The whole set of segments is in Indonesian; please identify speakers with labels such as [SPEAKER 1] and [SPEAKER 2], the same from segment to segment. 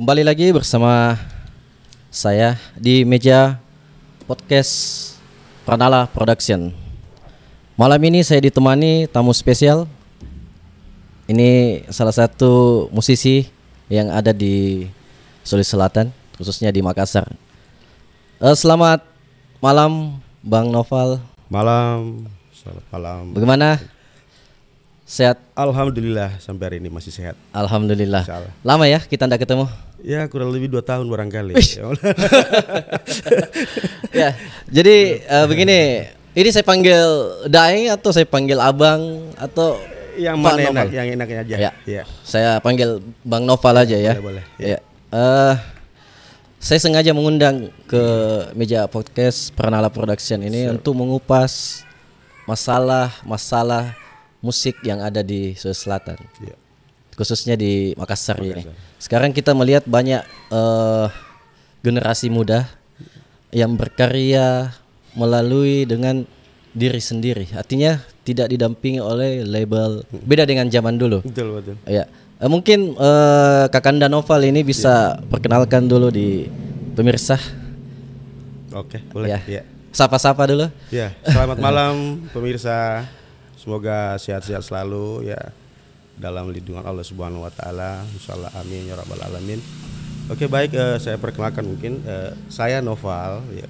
[SPEAKER 1] Kembali lagi bersama saya di meja podcast Pranala Production. Malam ini saya ditemani tamu spesial. Ini salah satu musisi yang ada di Sulawesi Selatan, khususnya di Makassar. Selamat malam Bang Noval.
[SPEAKER 2] Malam, selamat malam.
[SPEAKER 1] Bagaimana? Sehat?
[SPEAKER 2] Alhamdulillah sampai hari ini masih sehat.
[SPEAKER 1] Alhamdulillah.
[SPEAKER 2] Insyaallah.
[SPEAKER 1] Lama ya kita tidak ketemu?
[SPEAKER 2] Ya kurang lebih 2 tahun barangkali.
[SPEAKER 1] Ya, jadi begini, ini saya panggil Daeng atau saya panggil Abang atau
[SPEAKER 2] yang
[SPEAKER 1] Pak
[SPEAKER 2] mana enak,
[SPEAKER 1] Noval?
[SPEAKER 2] yang enaknya aja.
[SPEAKER 1] Ya. Saya panggil Bang Noval aja ya.
[SPEAKER 2] Boleh.
[SPEAKER 1] Ya. Saya sengaja mengundang ke meja podcast Pranala Production ini untuk mengupas masalah musik yang ada di Sulawesi Selatan, khususnya di Makassar ini. Sekarang kita melihat banyak generasi muda yang berkarya melalui dengan diri sendiri. Artinya tidak didampingi oleh label. Beda dengan zaman dulu.
[SPEAKER 2] Betul.
[SPEAKER 1] Ya, mungkin Kakanda Noval ini bisa perkenalkan dulu di pemirsa.
[SPEAKER 2] Oke, boleh.
[SPEAKER 1] Ya. Sapa-sapa dulu.
[SPEAKER 2] Ya, selamat malam pemirsa. Semoga sehat-sehat selalu ya dalam lindungan Allah Subhanahu wa taala. Insyaallah amin ya rabbal alamin. Oke, baik, saya perkenalkan mungkin saya Noval ya.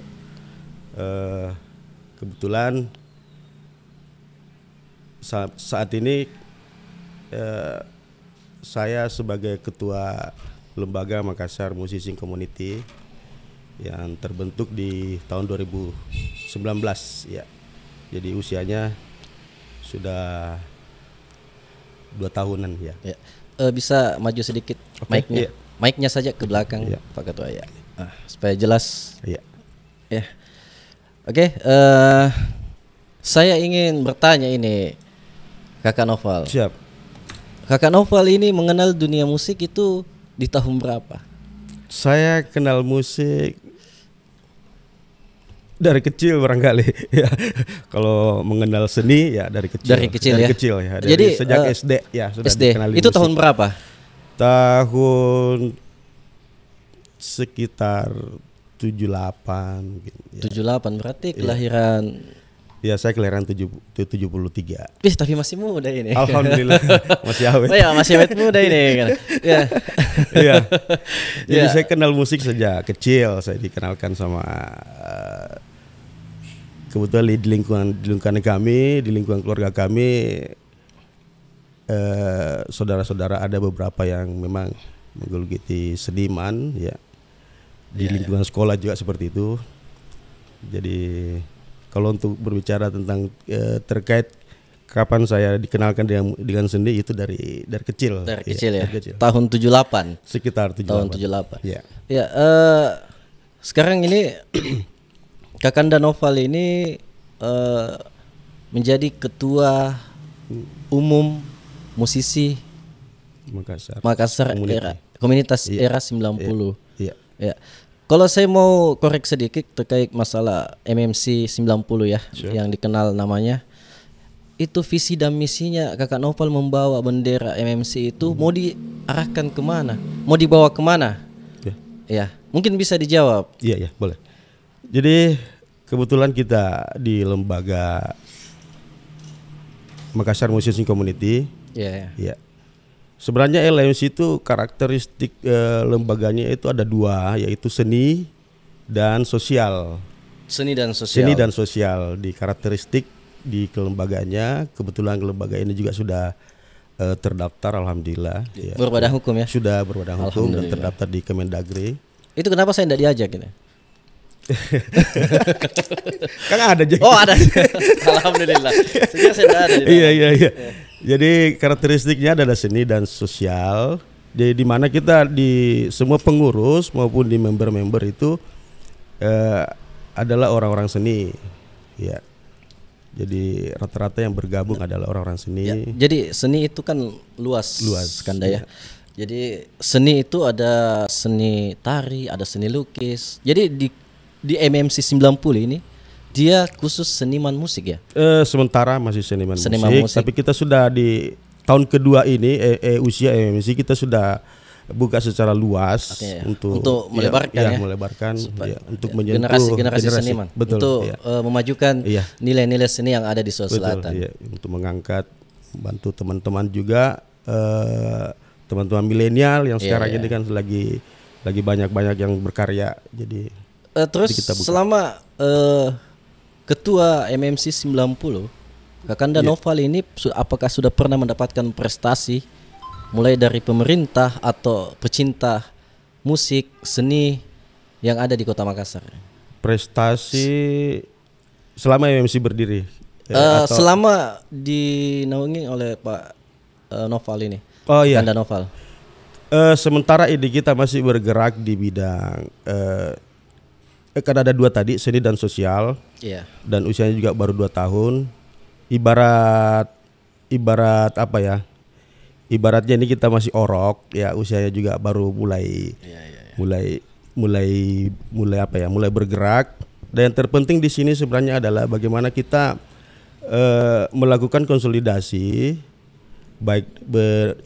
[SPEAKER 2] Kebetulan saat ini saya sebagai ketua lembaga Makassar Musician Community yang terbentuk di tahun 2019 ya. Jadi usianya sudah 2 tahunan ya.
[SPEAKER 1] Bisa maju sedikit mic-nya. Mic-nya saja ke belakang Pak Ketua ya. Supaya jelas. Ya. Oke, saya ingin bertanya ini Kakak Noval.
[SPEAKER 2] Siap.
[SPEAKER 1] Kakak Noval ini mengenal dunia musik itu di tahun berapa?
[SPEAKER 2] Saya kenal musik dari kecil barangkali ya. Kalau mengenal seni ya dari kecil.
[SPEAKER 1] Dari kecil ya.
[SPEAKER 2] Dari
[SPEAKER 1] Jadi
[SPEAKER 2] sejak SD ya sudah
[SPEAKER 1] SD.
[SPEAKER 2] dikenali
[SPEAKER 1] Itu
[SPEAKER 2] musik.
[SPEAKER 1] tahun berapa?
[SPEAKER 2] Tahun sekitar 78 gitu, ya.
[SPEAKER 1] 78 berarti kelahiran.
[SPEAKER 2] Ya saya kelahiran 73.
[SPEAKER 1] Tapi masih muda ini.
[SPEAKER 2] Alhamdulillah masih awet.
[SPEAKER 1] Oh ya, masih awet muda ini kan. Ya.
[SPEAKER 2] Iya. Jadi saya kenal musik sejak kecil. Saya dikenalkan sama kebetulan di lingkungan kami, di lingkungan keluarga kami, saudara-saudara ada beberapa yang memang menggeluti seniman ya. Di lingkungan sekolah juga seperti itu. Jadi kalau untuk berbicara tentang terkait kapan saya dikenalkan dengan seni itu dari kecil.
[SPEAKER 1] Dari kecil ya.
[SPEAKER 2] Dari kecil.
[SPEAKER 1] Tahun 78.
[SPEAKER 2] Sekitar 78.
[SPEAKER 1] Tahun 78.
[SPEAKER 2] Ya.
[SPEAKER 1] Ya, sekarang ini Kakanda Noval ini menjadi ketua umum musisi Makassar komunitas era 90.
[SPEAKER 2] Iya.
[SPEAKER 1] Ya. Kalau saya mau korek sedikit terkait masalah MMC 90 ya, yang dikenal namanya. Itu visi dan misinya Kakak Noval membawa bendera MMC itu mau diarahkan kemana? Mau dibawa kemana? Ya, mungkin bisa dijawab.
[SPEAKER 2] Iya, boleh. Jadi kebetulan kita di lembaga Makassar Musician Community. Iya. Sebenarnya LMC itu karakteristik lembaganya itu ada 2, yaitu seni dan sosial.
[SPEAKER 1] Seni dan
[SPEAKER 2] sosial di karakteristik di kelembagaannya. Kebetulan kelembagaan ini juga sudah terdaftar alhamdulillah.
[SPEAKER 1] Berbadan hukum ya?
[SPEAKER 2] Sudah berbadan hukum dan terdaftar di Kemendagri.
[SPEAKER 1] Itu kenapa saya tidak diajak ini?
[SPEAKER 2] Kan ada jadi.
[SPEAKER 1] Oh, ada. Alhamdulillah. Sejak saya tidak ada.
[SPEAKER 2] Iya. Jadi karakteristiknya adalah seni dan sosial. Jadi di mana kita di semua pengurus maupun di member-member itu adalah orang-orang seni. Ya. Jadi rata-rata yang bergabung adalah orang-orang seni.
[SPEAKER 1] Ya, jadi seni itu kan luas Kanda ya. Jadi seni itu ada seni tari, ada seni lukis. Jadi di MMC 90 ini dia khusus seniman musik ya?
[SPEAKER 2] Sementara masih seniman musik,
[SPEAKER 1] musik.
[SPEAKER 2] tapi kita sudah di tahun kedua ini usia MMC kita sudah buka secara luas
[SPEAKER 1] Artinya,
[SPEAKER 2] untuk
[SPEAKER 1] melebarkan ya,
[SPEAKER 2] melebarkan untuk menyentuh
[SPEAKER 1] generasi seniman,
[SPEAKER 2] betul,
[SPEAKER 1] untuk memajukan nilai-nilai seni yang ada di Sulawesi Selatan.
[SPEAKER 2] Untuk mengangkat, bantu teman-teman juga, teman-teman milenial yang sekarang ini kan lagi banyak-banyak yang berkarya. Jadi
[SPEAKER 1] terus selama ketua MMC 90, Kakanda Noval ini apakah sudah pernah mendapatkan prestasi mulai dari pemerintah atau pecinta musik seni yang ada di Kota Makassar?
[SPEAKER 2] Prestasi selama MMC berdiri?
[SPEAKER 1] Selama dinaungi oleh Pak Noval ini, Kakanda Noval.
[SPEAKER 2] Sementara ini kita masih bergerak di bidang kan ada 2 tadi, seni dan sosial. Dan usianya juga baru 2 tahun. Ibarat apa ya? Ibaratnya ini kita masih orok ya, usianya juga baru mulai apa ya? Mulai bergerak. Dan yang terpenting di sini sebenarnya adalah bagaimana kita melakukan konsolidasi baik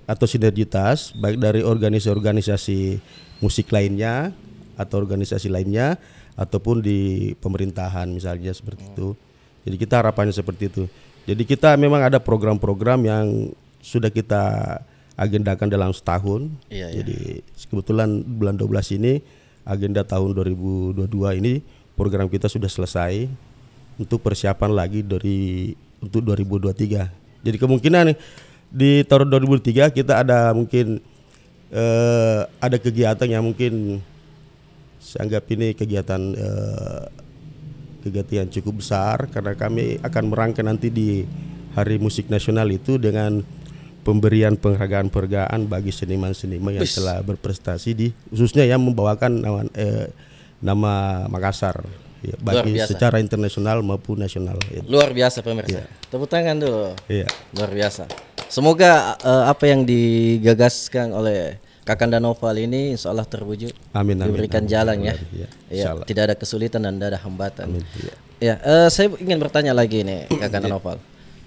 [SPEAKER 2] atau sinergitas baik dari organisasi musik lainnya atau organisasi lainnya ataupun di pemerintahan misalnya seperti itu. Jadi kita harapannya seperti itu. Jadi kita memang ada program-program yang sudah kita agendakan dalam setahun. Jadi kebetulan bulan 12 ini agenda tahun 2022 ini program kita sudah selesai untuk persiapan lagi untuk 2023. Jadi kemungkinan di tahun 2003 kita ada mungkin ada kegiatan yang mungkin saya anggap ini kegiatan yang cukup besar, karena kami akan merangkai nanti di Hari Musik Nasional itu dengan pemberian penghargaan bagi seniman-seniman yang telah berprestasi di khususnya yang membawakan nama Makassar bagi secara internasional maupun nasional.
[SPEAKER 1] Luar biasa pemirsa. Tepuk tangan dulu. Luar biasa. Semoga apa yang digagaskan oleh Kakanda Noval ini insya Allah terwujud. Diberikan jalan ya. Tidak ada kesulitan dan tidak ada hambatan. Saya ingin bertanya lagi nih Kakanda Noval.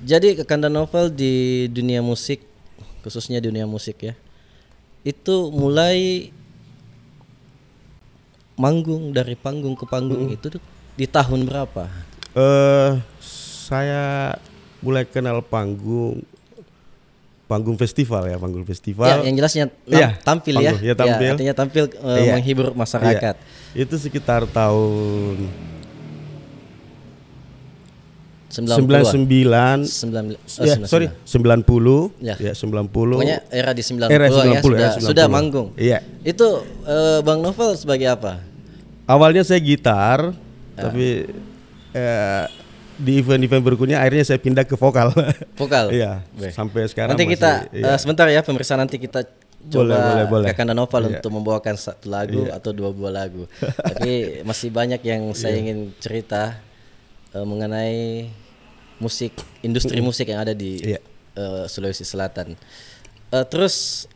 [SPEAKER 1] Jadi Kakanda Noval di dunia musik, khususnya dunia musik ya, itu mulai manggung dari panggung ke panggung itu di tahun berapa?
[SPEAKER 2] Saya mulai kenal panggung festival.
[SPEAKER 1] Yang jelasnya tampil
[SPEAKER 2] panggung,
[SPEAKER 1] ya. Artinya tampil menghibur masyarakat.
[SPEAKER 2] Itu sekitar tahun
[SPEAKER 1] 99.
[SPEAKER 2] 90. 90.
[SPEAKER 1] Pokoknya era di 90 sudah manggung. Itu Bang Noval sebagai apa?
[SPEAKER 2] Awalnya saya gitar, tapi di event-event berikutnya akhirnya saya pindah ke vokal. Sampai sekarang.
[SPEAKER 1] Nanti kita sebentar ya pemirsa, nanti kita coba
[SPEAKER 2] boleh.
[SPEAKER 1] Kakanda Noval untuk membawakan 1 lagu atau 2 buah lagu. Tapi masih banyak yang saya ingin cerita mengenai musik, industri musik yang ada di Sulawesi Selatan. Terus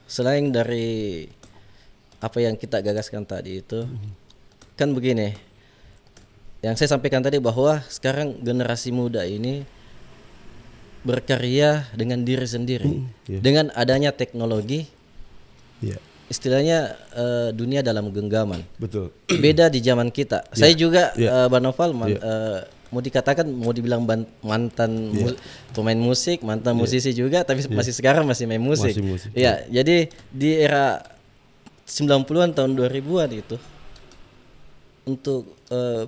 [SPEAKER 1] selain dari apa yang kita gagaskan tadi itu, kan begini. Yang saya sampaikan tadi bahwa sekarang generasi muda ini berkarya dengan diri sendiri. Dengan adanya teknologi, istilahnya dunia dalam genggaman.
[SPEAKER 2] Betul.
[SPEAKER 1] Beda di zaman kita. Saya juga Bang Noval mau dikatakan, mau dibilang mantan pemain musik, mantan musisi juga, tapi masih sekarang masih main musik. Jadi di era 90-an tahun 2000-an itu untuk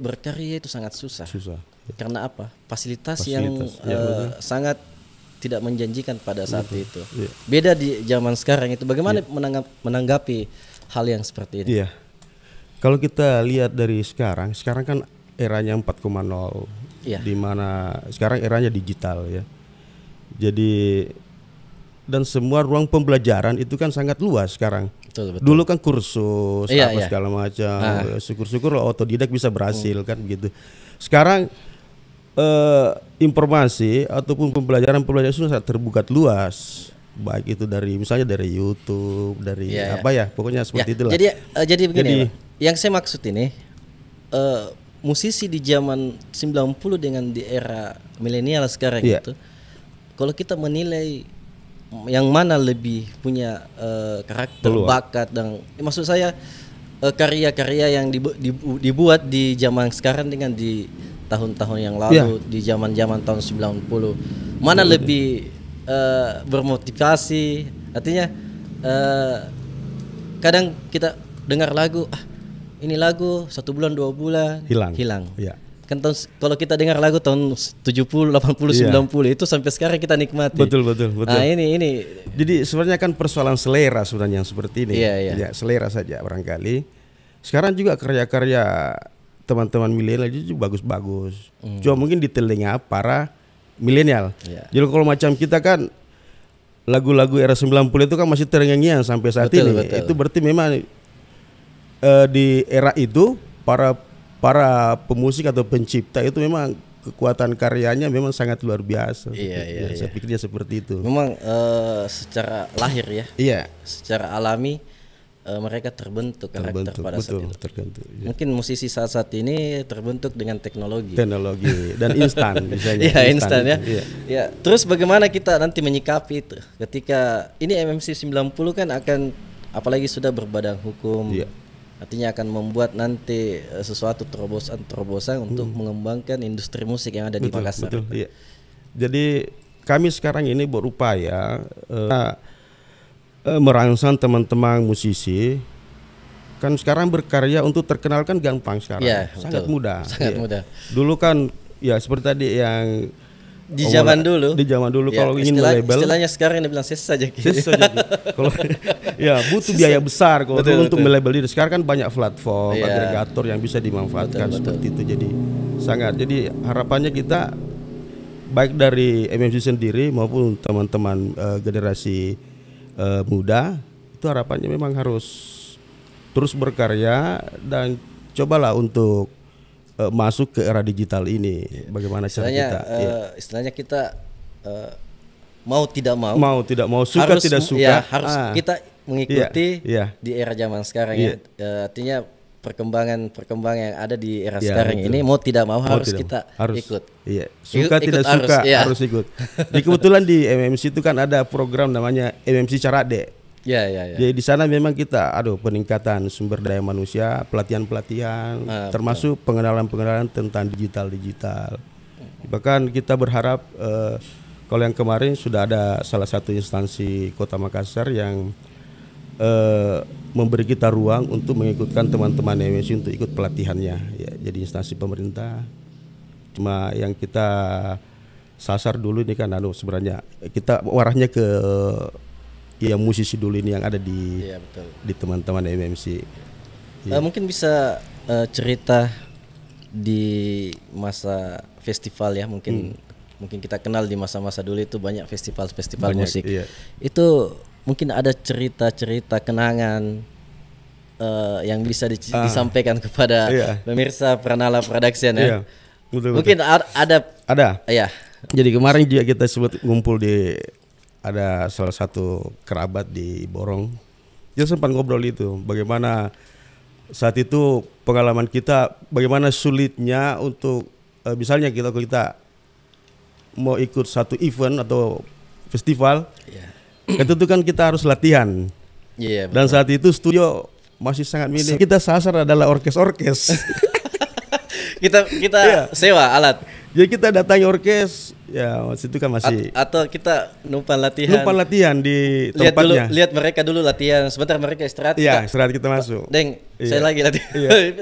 [SPEAKER 1] berkarya itu sangat susah. Karena apa? Fasilitas yang sangat tidak menjanjikan pada saat itu. Beda di zaman sekarang itu. Bagaimana menanggapi hal yang seperti ini?
[SPEAKER 2] Kalau kita lihat dari sekarang kan eranya 4.0, di mana sekarang eranya digital ya. Jadi dan semua ruang pembelajaran itu kan sangat luas sekarang.
[SPEAKER 1] Betul.
[SPEAKER 2] Dulu kan kursus segala macam. Syukur-syukur otodidak bisa berhasil kan begitu. Sekarang informasi ataupun pembelajaran sudah terbuka luas. Baik itu dari misalnya dari YouTube, dari pokoknya seperti itulah.
[SPEAKER 1] Jadi begini, yang saya maksud ini musisi di zaman 90 dengan di era milenial sekarang itu, kalau kita menilai yang mana lebih punya karakter, bakat, dan maksud saya karya-karya yang dibuat di zaman sekarang dengan di tahun-tahun yang lalu, di zaman-zaman tahun 90, mana lebih bermotivasi. Artinya kadang kita dengar lagu, ini lagu 1 bulan 2 bulan hilang. Ya. Kan kalau kita dengar lagu tahun 70, 80, 90 itu sampai sekarang kita nikmati.
[SPEAKER 2] Betul.
[SPEAKER 1] Nah, ini.
[SPEAKER 2] Jadi sebenarnya kan persoalan selera sebenarnya yang seperti ini.
[SPEAKER 1] Iya.
[SPEAKER 2] Ya, selera saja barangkali. Sekarang juga karya-karya teman-teman milenial itu bagus-bagus. Cuma mungkin di telinga para milenial. Yeah. Jadi kalau macam kita kan lagu-lagu era 90 itu kan masih terngiang-ngiang sampai saat ini. Betul. Itu berarti memang di era itu para pemusik atau pencipta itu memang kekuatan karyanya memang sangat luar biasa.
[SPEAKER 1] Iya.
[SPEAKER 2] Saya pikirnya seperti itu.
[SPEAKER 1] Memang secara lahir ya.
[SPEAKER 2] Iya.
[SPEAKER 1] Secara alami mereka terbentuk karakter pada saat itu.
[SPEAKER 2] Terbentuk. Ya.
[SPEAKER 1] Mungkin musisi saat ini terbentuk dengan teknologi
[SPEAKER 2] dan instan misalnya.
[SPEAKER 1] Iya, instan ya. Iya. Ya. Terus bagaimana kita nanti menyikapi itu ketika ini MMC 90 kan akan, apalagi sudah berbadan hukum. Iya. Artinya akan membuat nanti sesuatu terobosan untuk mengembangkan industri musik yang ada di Makassar.
[SPEAKER 2] Betul, iya. Jadi kami sekarang ini berupaya merangsang teman-teman musisi. Kan sekarang berkarya untuk terkenal kan gampang sekarang.
[SPEAKER 1] Ya,
[SPEAKER 2] sangat mudah.
[SPEAKER 1] Sangat mudah.
[SPEAKER 2] Dulu kan ya seperti tadi yang
[SPEAKER 1] di zaman dulu
[SPEAKER 2] ya, kalau ingin melabel,
[SPEAKER 1] istilahnya sekarang dibilang ses saja.
[SPEAKER 2] Kalau ya butuh biaya besar kalau untuk melabel diri. Sekarang kan banyak platform, agregator yang bisa dimanfaatkan seperti itu. Jadi harapannya kita baik dari MMC sendiri maupun teman-teman generasi muda itu harapannya memang harus terus berkarya dan cobalah untuk masuk ke era digital ini. Bagaimana cara kita?
[SPEAKER 1] Istilahnya kita mau tidak mau,
[SPEAKER 2] suka harus, tidak suka,
[SPEAKER 1] harus kita mengikuti di era zaman sekarang ya. Artinya perkembangan yang ada di era sekarang ini mau tidak mau harus kita ikut.
[SPEAKER 2] Iya. Suka tidak suka harus ikut. Di kebetulan di MMC itu kan ada program namanya MMC Carade.
[SPEAKER 1] Ya.
[SPEAKER 2] Jadi di sana memang kita peningkatan sumber daya manusia, pelatihan termasuk pengenalan tentang digital. Bahkan kita berharap kalau yang kemarin sudah ada salah satu instansi Kota Makassar yang memberi kita ruang untuk mengikutkan teman-teman MMC untuk ikut pelatihannya. Ya, jadi instansi pemerintah. Cuma yang kita sasar dulu ini kan sebenarnya kita arahnya ke musisi dulu ini yang ada di teman-teman MMC.
[SPEAKER 1] Mungkin bisa cerita di masa festival ya, mungkin kita kenal di masa-masa dulu itu banyak festival musik. Iya. Itu mungkin ada cerita-cerita kenangan yang bisa disampaikan kepada pemirsa Pranala Production ya. Iya. Betul. Mungkin ada.
[SPEAKER 2] Iya. Jadi kemarin juga kita sebut ngumpul ada salah satu kerabat di Borong. Dia sempat ngobrol itu bagaimana saat itu pengalaman kita, bagaimana sulitnya untuk misalnya kita mau ikut satu event atau festival, itu kan kita harus latihan. Dan saat itu studio masih sangat minim. Kita sasar adalah orkes.
[SPEAKER 1] kita sewa alat.
[SPEAKER 2] Jadi kita datangi orkes, ya waktu itu kan masih
[SPEAKER 1] atau kita numpang latihan
[SPEAKER 2] di tempatnya.
[SPEAKER 1] Lihat mereka dulu latihan, sebentar mereka istirahat.
[SPEAKER 2] Iya, istirahat kita masuk.
[SPEAKER 1] Saya lagi latihan.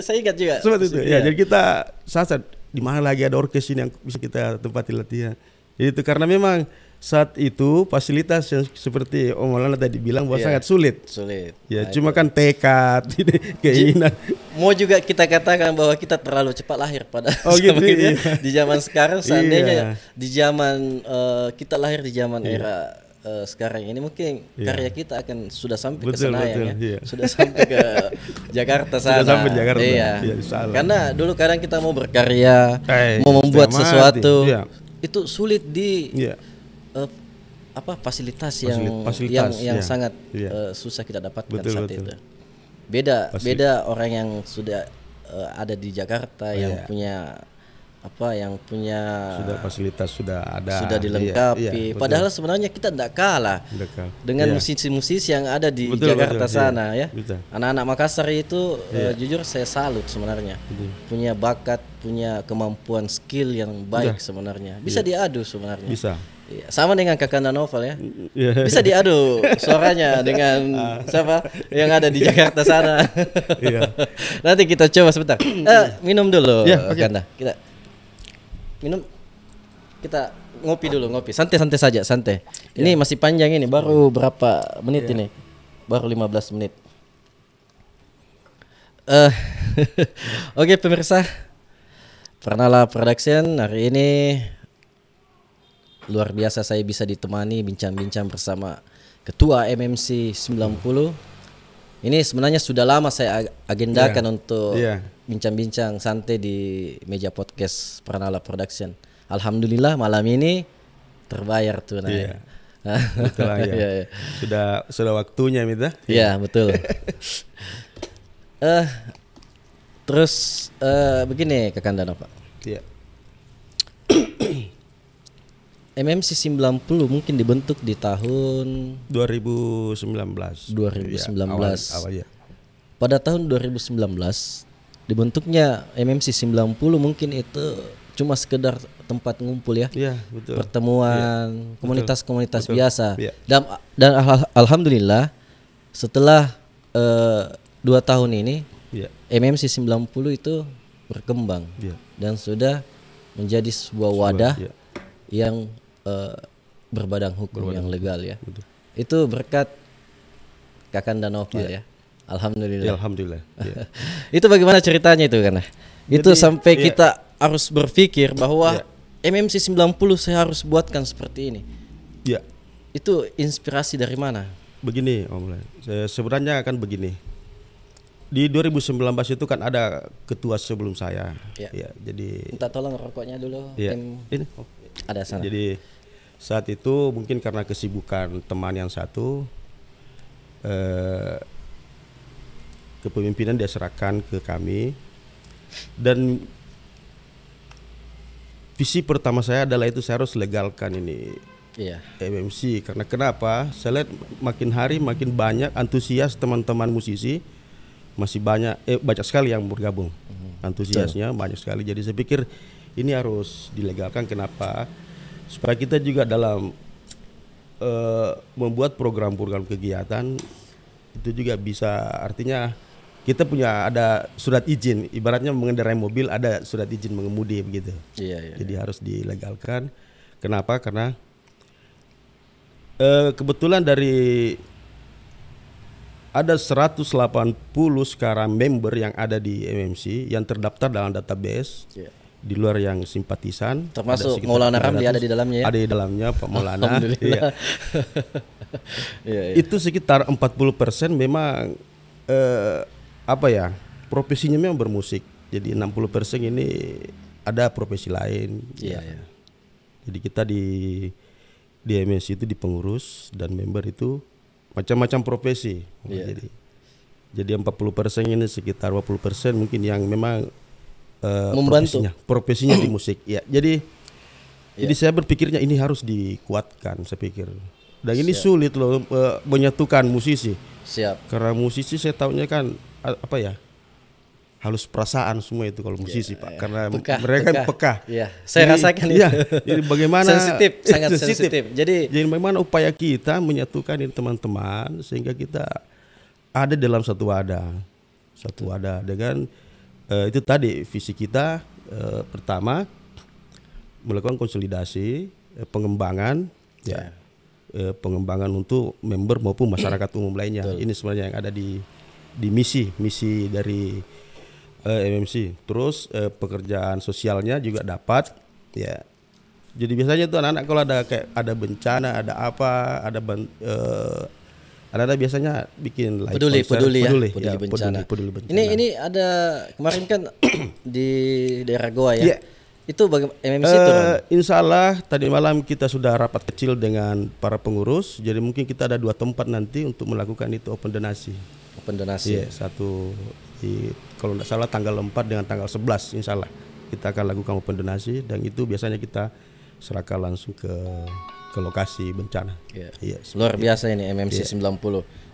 [SPEAKER 1] Saya ingat juga.
[SPEAKER 2] Seperti itu. Ya, jadi kita sasar di mana lagi ada orkes ini yang bisa kita tempati latihan. Jadi itu karena memang saat itu fasilitas yang seperti Om Maulana tadi bilang bahwa sangat sulit. Ya, cuma kan tekad, keinginan.
[SPEAKER 1] Mau juga kita katakan bahwa kita terlalu cepat lahir pada di zaman sekarang. Seandainya di zaman kita lahir di zaman era sekarang ini mungkin karya kita akan sudah sampai ke Senayan sudah sampai ke Jakarta sana.
[SPEAKER 2] Sudah sampai Jakarta.
[SPEAKER 1] Karena dulu kadang kita mau berkarya, mau membuat sesuatu itu sulit di fasilitas yang sangat susah kita dapatkan saat itu. Beda orang yang sudah ada di Jakarta yang punya apa yang punya
[SPEAKER 2] sudah fasilitas sudah ada,
[SPEAKER 1] sudah dilengkapi.
[SPEAKER 2] Iya,
[SPEAKER 1] Padahal sebenarnya kita tidak kalah dengan musisi-musisi yang ada di Jakarta sana ya. Anak-anak Makassar itu jujur saya salut sebenarnya. Punya bakat, punya kemampuan, skill yang baik sebenarnya. Bisa diadu sebenarnya.
[SPEAKER 2] Bisa.
[SPEAKER 1] Sama dengan Kakanda Novel ya. Bisa diadu suaranya dengan siapa yang ada di Jakarta sana. Nanti kita coba sebentar. Minum dulu Kakanda. Kita minum, kita ngopi dulu, santai-santai saja, santai. Ini masih panjang ini, baru berapa menit ini? Baru 15 menit. Oke pemirsa, Pranala Production hari ini luar biasa, saya bisa ditemani bincang-bincang bersama Ketua MMC 90. Ini sebenarnya sudah lama saya agendakan untuk bincang-bincang santai di meja podcast Pranala Production. Alhamdulillah malam ini terbayar tuh.
[SPEAKER 2] Betul ya. Sudah waktunya Mita.
[SPEAKER 1] Iya betul. Terus begini Kakanda Pak.
[SPEAKER 2] Iya.
[SPEAKER 1] MMC 90 mungkin dibentuk di tahun
[SPEAKER 2] 2019.
[SPEAKER 1] Awal. Pada tahun 2019 dibentuknya MMC 90 mungkin itu cuma sekedar tempat ngumpul ya.
[SPEAKER 2] Iya, betul.
[SPEAKER 1] Pertemuan komunitas-komunitas biasa. Dan alhamdulillah setelah 2 tahun ini MMC 90 itu berkembang dan sudah menjadi sebuah wadah yang berbadan hukum yang legal ya. Betul. Itu berkat Kakanda Novel ya. Alhamdulillah.
[SPEAKER 2] Alhamdulillah.
[SPEAKER 1] Itu bagaimana ceritanya itu kan? Itu sampai kita harus berpikir bahwa MMC 90 saya harus buatkan seperti ini.
[SPEAKER 2] Iya.
[SPEAKER 1] Itu inspirasi dari mana?
[SPEAKER 2] Begini Om, sebenarnya akan begini. Di 2019 itu kan ada ketua sebelum saya. Ya, jadi
[SPEAKER 1] minta tolong rokoknya dulu.
[SPEAKER 2] Ini
[SPEAKER 1] ada sana.
[SPEAKER 2] Jadi saat itu mungkin karena kesibukan teman yang satu, kepemimpinan dia serahkan ke kami, dan visi pertama saya adalah itu saya harus legalkan ini MMC. Karena kenapa? Saya lihat makin hari makin banyak antusias teman-teman musisi, masih banyak sekali yang bergabung, antusiasnya banyak sekali. Jadi saya pikir ini harus dilegalkan. Kenapa? Supaya kita juga dalam membuat program-program kegiatan itu juga bisa, artinya kita punya ada surat izin, ibaratnya mengendarai mobil ada surat izin mengemudi begitu. Jadi harus dilegalkan. Kenapa? Karena kebetulan dari ada 180 sekarang member yang ada di MMC yang terdaftar dalam database. Di luar yang simpatisan,
[SPEAKER 1] termasuk Maulana Ramli ada di dalamnya ya?
[SPEAKER 2] Ada di dalamnya Pak Maulana. Itu sekitar 40% memang profesinya memang bermusik. Jadi 60% ini ada profesi lain. Jadi kita di MMC itu di pengurus dan member itu macam-macam profesi. Jadi 40% ini sekitar 20% mungkin yang memang
[SPEAKER 1] membantu
[SPEAKER 2] profesinya di musik. Jadi saya berpikirnya ini harus dikuatkan, saya pikir. Dan ini sulit loh menyatukan musisi. Karena musisi saya tahunya kan halus perasaan semua itu kalau musisi Pak. Karena mereka peka.
[SPEAKER 1] Saya rasakan itu.
[SPEAKER 2] Jadi bagaimana
[SPEAKER 1] sangat sensitif. Jadi
[SPEAKER 2] bagaimana upaya kita menyatukan ini teman-teman sehingga kita ada dalam satu wadah dengan itu tadi visi kita. Pertama melakukan konsolidasi, pengembangan pengembangan untuk member maupun masyarakat umum lainnya. Ini sebenarnya yang ada di misi dari MMC. Terus pekerjaan sosialnya juga dapat ya. Jadi biasanya tuh anak-anak kalau ada bencana, ada apa, ada biasanya bikin live
[SPEAKER 1] peduli
[SPEAKER 2] bencana.
[SPEAKER 1] Ini ada kemarin kan di daerah Goa ya. Itu bagaimana MMC itu?
[SPEAKER 2] Insya Allah tadi malam kita sudah rapat kecil dengan para pengurus. Jadi mungkin kita ada 2 tempat nanti untuk melakukan itu open donasi.
[SPEAKER 1] Satu
[SPEAKER 2] kalau tidak salah tanggal 4 dengan tanggal 11 insya Allah. kita akan lakukan open donasi dan itu biasanya kita serahkan langsung ke lokasi bencana.
[SPEAKER 1] Iya. Luar biasa ini MMC 90.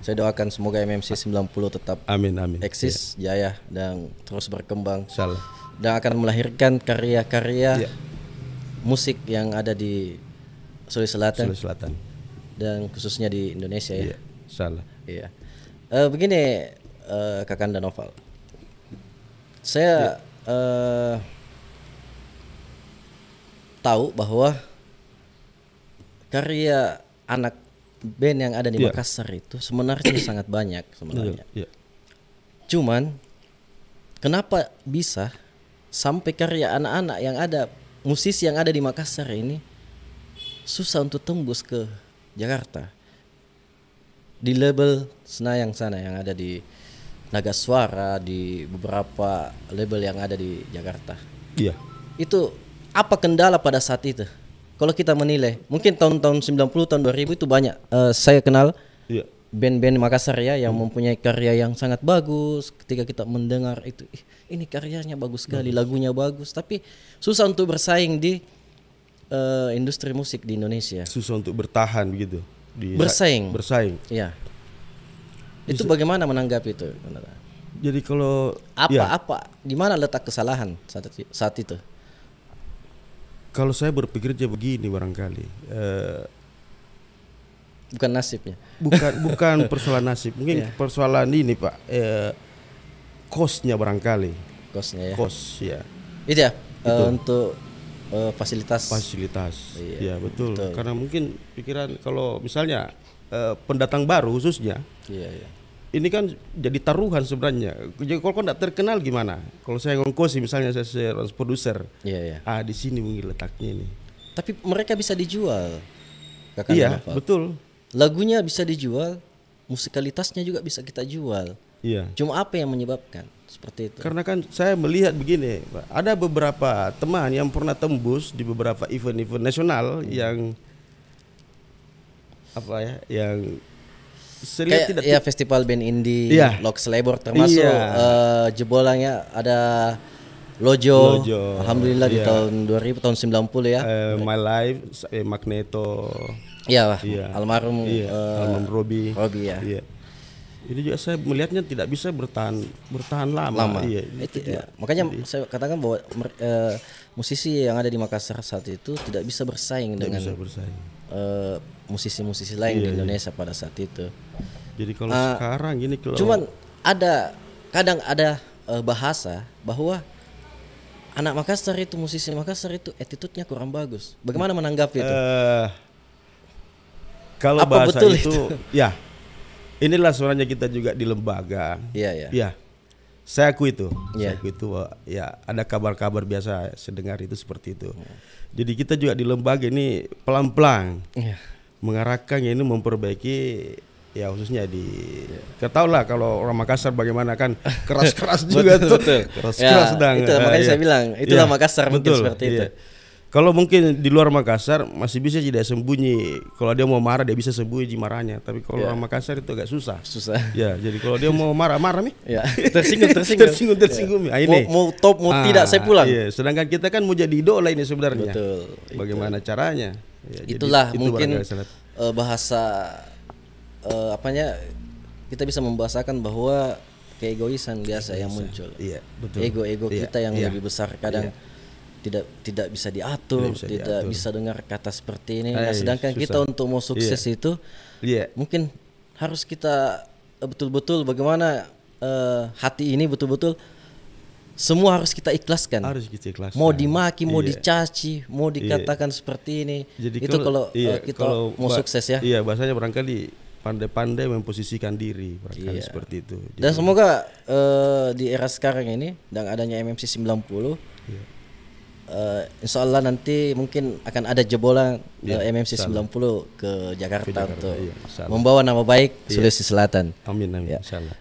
[SPEAKER 1] Saya doakan semoga MMC 90 tetap
[SPEAKER 2] amin
[SPEAKER 1] eksis, jaya dan terus berkembang.
[SPEAKER 2] Insyaallah.
[SPEAKER 1] Dan akan melahirkan karya-karya musik yang ada di Sulawesi Selatan dan khususnya di Indonesia ya.
[SPEAKER 2] Insyaallah.
[SPEAKER 1] Iya. Begini Kakanda Noval. Saya tahu bahwa karya anak band yang ada di Makassar itu sebenarnya sangat banyak sebenarnya. Cuman kenapa bisa sampai karya anak-anak yang ada, musisi yang ada di Makassar ini susah untuk tembus ke Jakarta? Di label Senayang sana yang ada di Naga Suara, di beberapa label yang ada di Jakarta.
[SPEAKER 2] Iya.
[SPEAKER 1] Itu apa kendala pada saat itu? Kalau kita menilai, mungkin tahun-tahun 90, tahun 2000 itu banyak. Saya kenal band-band Makassar ya yang mempunyai karya yang sangat bagus. Ketika kita mendengar itu, ini karyanya bagus sekali, lagunya bagus. Tapi susah untuk bersaing di industri musik di Indonesia.
[SPEAKER 2] Susah untuk bertahan begitu.
[SPEAKER 1] Bersaing. Iya. Itu
[SPEAKER 2] Bisa.
[SPEAKER 1] bagaimana menanggapi itu?
[SPEAKER 2] Jadi kalau
[SPEAKER 1] di mana letak kesalahan saat itu?
[SPEAKER 2] Kalau saya berpikir aja begini barangkali,
[SPEAKER 1] bukan nasibnya.
[SPEAKER 2] Bukan persoalan nasib, mungkin persoalan ini Pak, kosnya barangkali.
[SPEAKER 1] Kosnya ya.
[SPEAKER 2] Kos ya.
[SPEAKER 1] Itu ya untuk fasilitas.
[SPEAKER 2] Iya betul. Karena mungkin pikiran kalau misalnya pendatang baru khususnya. Iya. Ini kan jadi taruhan sebenarnya. Jadi kalau tidak terkenal gimana? Kalau saya ngongkosi misalnya saya produser.
[SPEAKER 1] Iya.
[SPEAKER 2] Di sini mungkin letaknya ini.
[SPEAKER 1] Tapi mereka bisa dijual.
[SPEAKER 2] Iya, betul.
[SPEAKER 1] Lagunya bisa dijual, musikalitasnya juga bisa kita jual.
[SPEAKER 2] Iya.
[SPEAKER 1] Cuma apa yang menyebabkan seperti itu?
[SPEAKER 2] Karena kan saya melihat begini, Pak. Ada beberapa teman yang pernah tembus di beberapa event-event nasional yang yang
[SPEAKER 1] kayak tidak festival band indie, Lox Labor termasuk jebolannya ada Lojo. Alhamdulillah di tahun 2000 tahun 90 ya.
[SPEAKER 2] My Life, Magneto.
[SPEAKER 1] Iya, almarhum
[SPEAKER 2] Robi ya.
[SPEAKER 1] Iya.
[SPEAKER 2] Ini juga saya melihatnya tidak bisa bertahan lama. Iya.
[SPEAKER 1] Makanya saya katakan bahwa musisi yang ada di Makassar saat itu tidak bisa bersaing dengan musisi-musisi lain di Indonesia pada saat itu.
[SPEAKER 2] Jadi kalau sekarang gini
[SPEAKER 1] cuman kadang ada bahasa bahwa anak Makassar itu, musisi Makassar itu attitude-nya kurang bagus. Bagaimana menanggapi itu?
[SPEAKER 2] Kalau
[SPEAKER 1] apa
[SPEAKER 2] bahasa
[SPEAKER 1] betul
[SPEAKER 2] itu ya inilah sebenarnya kita juga di lembaga. Iya. Saya akui itu. Saya akui itu ya ada kabar-kabar biasa saya dengar itu seperti itu. Jadi kita juga di lembaga ini pelan-pelan mengarahkan ini memperbaiki ya khususnya di ketahuilah kalau orang Makassar bagaimana kan keras-keras juga tuh. Keras-keras sedang.
[SPEAKER 1] Itu makanya saya bilang itulah Makassar mungkin seperti itu.
[SPEAKER 2] Kalau mungkin di luar Makassar masih bisa tidak sembunyi. Kalau dia mau marah dia bisa sembunyi marahnya. Tapi kalau orang Makassar itu agak susah. Ya, jadi kalau dia mau marah nih.
[SPEAKER 1] Ya, tersinggung.
[SPEAKER 2] Ya. Ini.
[SPEAKER 1] Mau top mau tidak saya pulang.
[SPEAKER 2] Iya, sedangkan kita kan mau jadi idola ini sebenarnya.
[SPEAKER 1] Betul.
[SPEAKER 2] Bagaimana caranya? Ya,
[SPEAKER 1] itulah mungkin bahasa kita bisa membahasakan bahwa keegoisan biasa yang muncul.
[SPEAKER 2] Iya, betul.
[SPEAKER 1] Ego kita yang lebih besar kadang tidak bisa diatur, tidak bisa dengar kata seperti ini. Sedangkan susah. Kita untuk mau sukses itu mungkin harus kita betul-betul bagaimana hati ini betul-betul semua harus kita ikhlaskan. Mau dimaki, mau dicaci, mau dikatakan seperti ini. Jadi itu kalau kita mau sukses ya.
[SPEAKER 2] Iya, bahasanya barangkali pandai-pandai memposisikan diri barangkali seperti itu.
[SPEAKER 1] Dan semoga di era sekarang ini dan adanya MMC 90 insya Allah nanti mungkin akan ada jebolan MMC 90 ke Jakarta untuk membawa nama baik Sulawesi Selatan.
[SPEAKER 2] Amin. Insya Allah.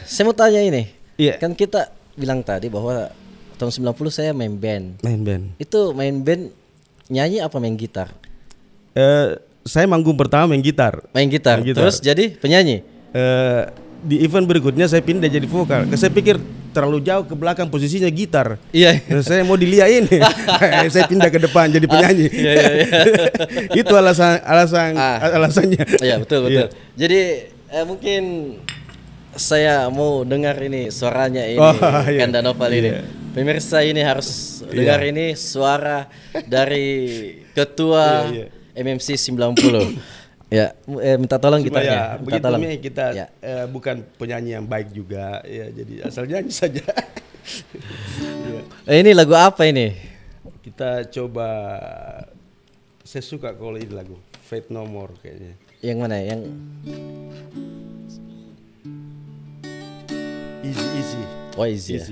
[SPEAKER 1] Saya mau tanya ini, kan kita bilang tadi bahwa tahun 90 saya main band. Itu main band nyanyi apa main gitar?
[SPEAKER 2] Saya manggung pertama main gitar.
[SPEAKER 1] Terus jadi penyanyi.
[SPEAKER 2] Di event berikutnya saya pindah jadi vokal. Saya pikir terlalu jauh ke belakang posisinya gitar.
[SPEAKER 1] Iya.
[SPEAKER 2] Saya mau diliatin. Saya pindah ke depan jadi penyanyi.
[SPEAKER 1] Iya.
[SPEAKER 2] Itu alasannya.
[SPEAKER 1] Iya, betul.
[SPEAKER 2] Iya.
[SPEAKER 1] Jadi mungkin saya mau dengar ini suaranya ini Kanda Noval ini. Pemirsa ini harus dengar ini suara dari ketua MMC 90. Ya, minta tolong gitarnya.
[SPEAKER 2] Begitu kita bukan penyanyi yang baik juga, ya jadi asal nyanyi saja.
[SPEAKER 1] Ini lagu apa ini?
[SPEAKER 2] Kita coba, saya suka kalau ini lagu Faith No More kayaknya.
[SPEAKER 1] Yang mana? Yang
[SPEAKER 2] Easy.
[SPEAKER 1] Oh, Easy.
[SPEAKER 2] Ya.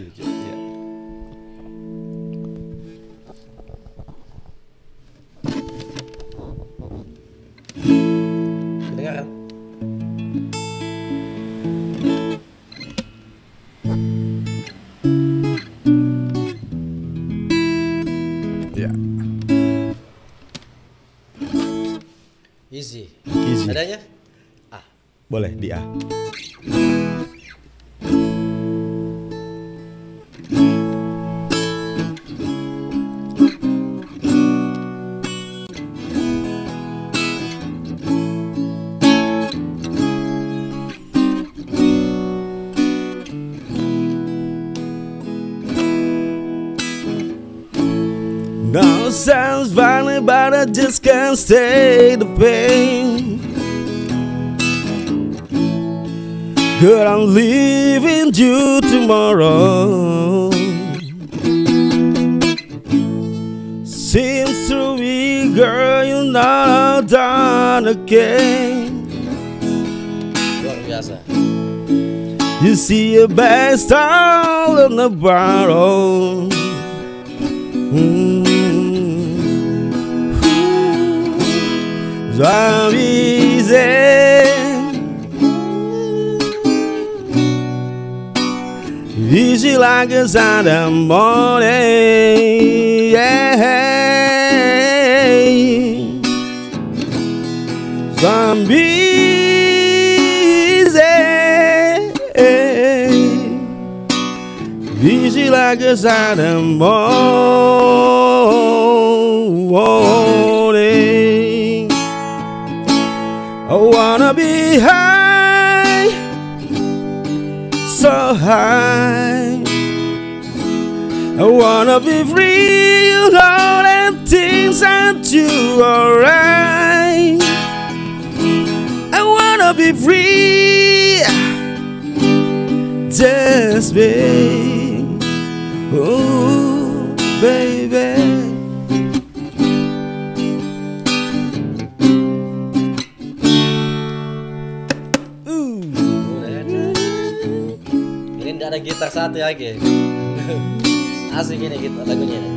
[SPEAKER 1] Dengar.
[SPEAKER 2] Ya.
[SPEAKER 1] Easy. Adanya?
[SPEAKER 2] Boleh di A. No sounds violent, but I just can't stay the pain. Girl, I'm leaving you tomorrow. Seems to me, girl, you're not done again.
[SPEAKER 1] Luar biasa.
[SPEAKER 2] You see your best all in the bottle. So easy like a Sunday morning, yeah. So easy like a Sunday morning. I wanna be high, so high. I wanna be free, you know that things aren't too alright. I wanna be free, just be, oh baby.
[SPEAKER 1] Ini tidak ada gitar satu lagi. Asik ini gitar lagunya ini.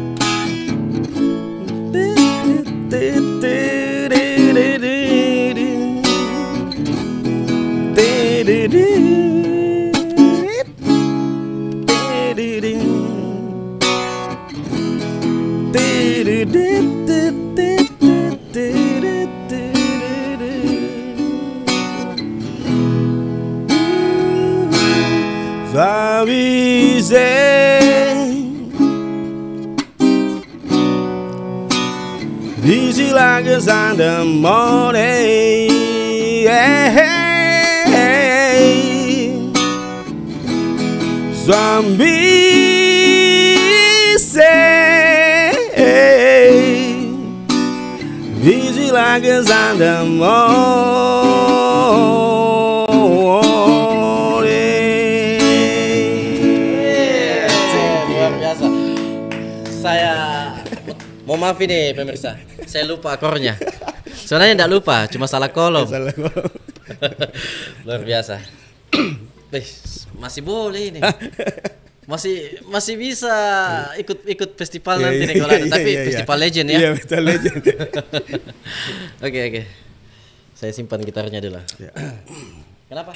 [SPEAKER 2] Easy like a Sunday morning, yeah. Zombie say easy like a Sunday morning.
[SPEAKER 1] Luar biasa. Saya mau maaf ini pemirsa, saya lupa akornya. Sebenarnya tidak lupa, cuma salah kolom. Luar biasa. Masih boleh ini. Masih bisa ikut festival nanti nih kalau ada, tapi festival legend ya.
[SPEAKER 2] Iya, festival legend.
[SPEAKER 1] Oke. Saya simpan gitarnya dulu. Kenapa?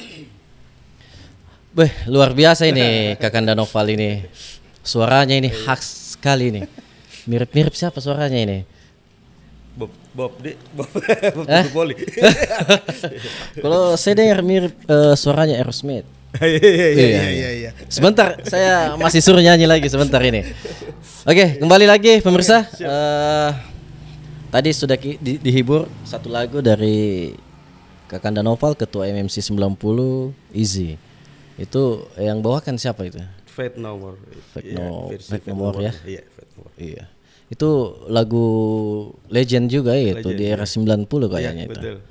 [SPEAKER 1] Luar biasa ini Kakanda Noval ini. Suaranya ini khas sekali ini. Mirip-mirip siapa suaranya ini?
[SPEAKER 2] Bob
[SPEAKER 1] Kalau saya dengar mirip suaranya Aerosmith.
[SPEAKER 2] Iya.
[SPEAKER 1] Sebentar, saya masih suruh nyanyi lagi sebentar ini. Oke, kembali lagi pemirsa. Tadi sudah dihibur satu lagu dari Kakanda Noval, Ketua MMC 90, Easy. Itu yang bawakan siapa itu?
[SPEAKER 2] Fate No More.
[SPEAKER 1] Fate No More ya.
[SPEAKER 2] Iya, Fate No More.
[SPEAKER 1] Iya. Itu lagu legend juga ya, itu
[SPEAKER 2] Legend,
[SPEAKER 1] di era 90 kayaknya
[SPEAKER 2] iya,
[SPEAKER 1] itu.
[SPEAKER 2] betul.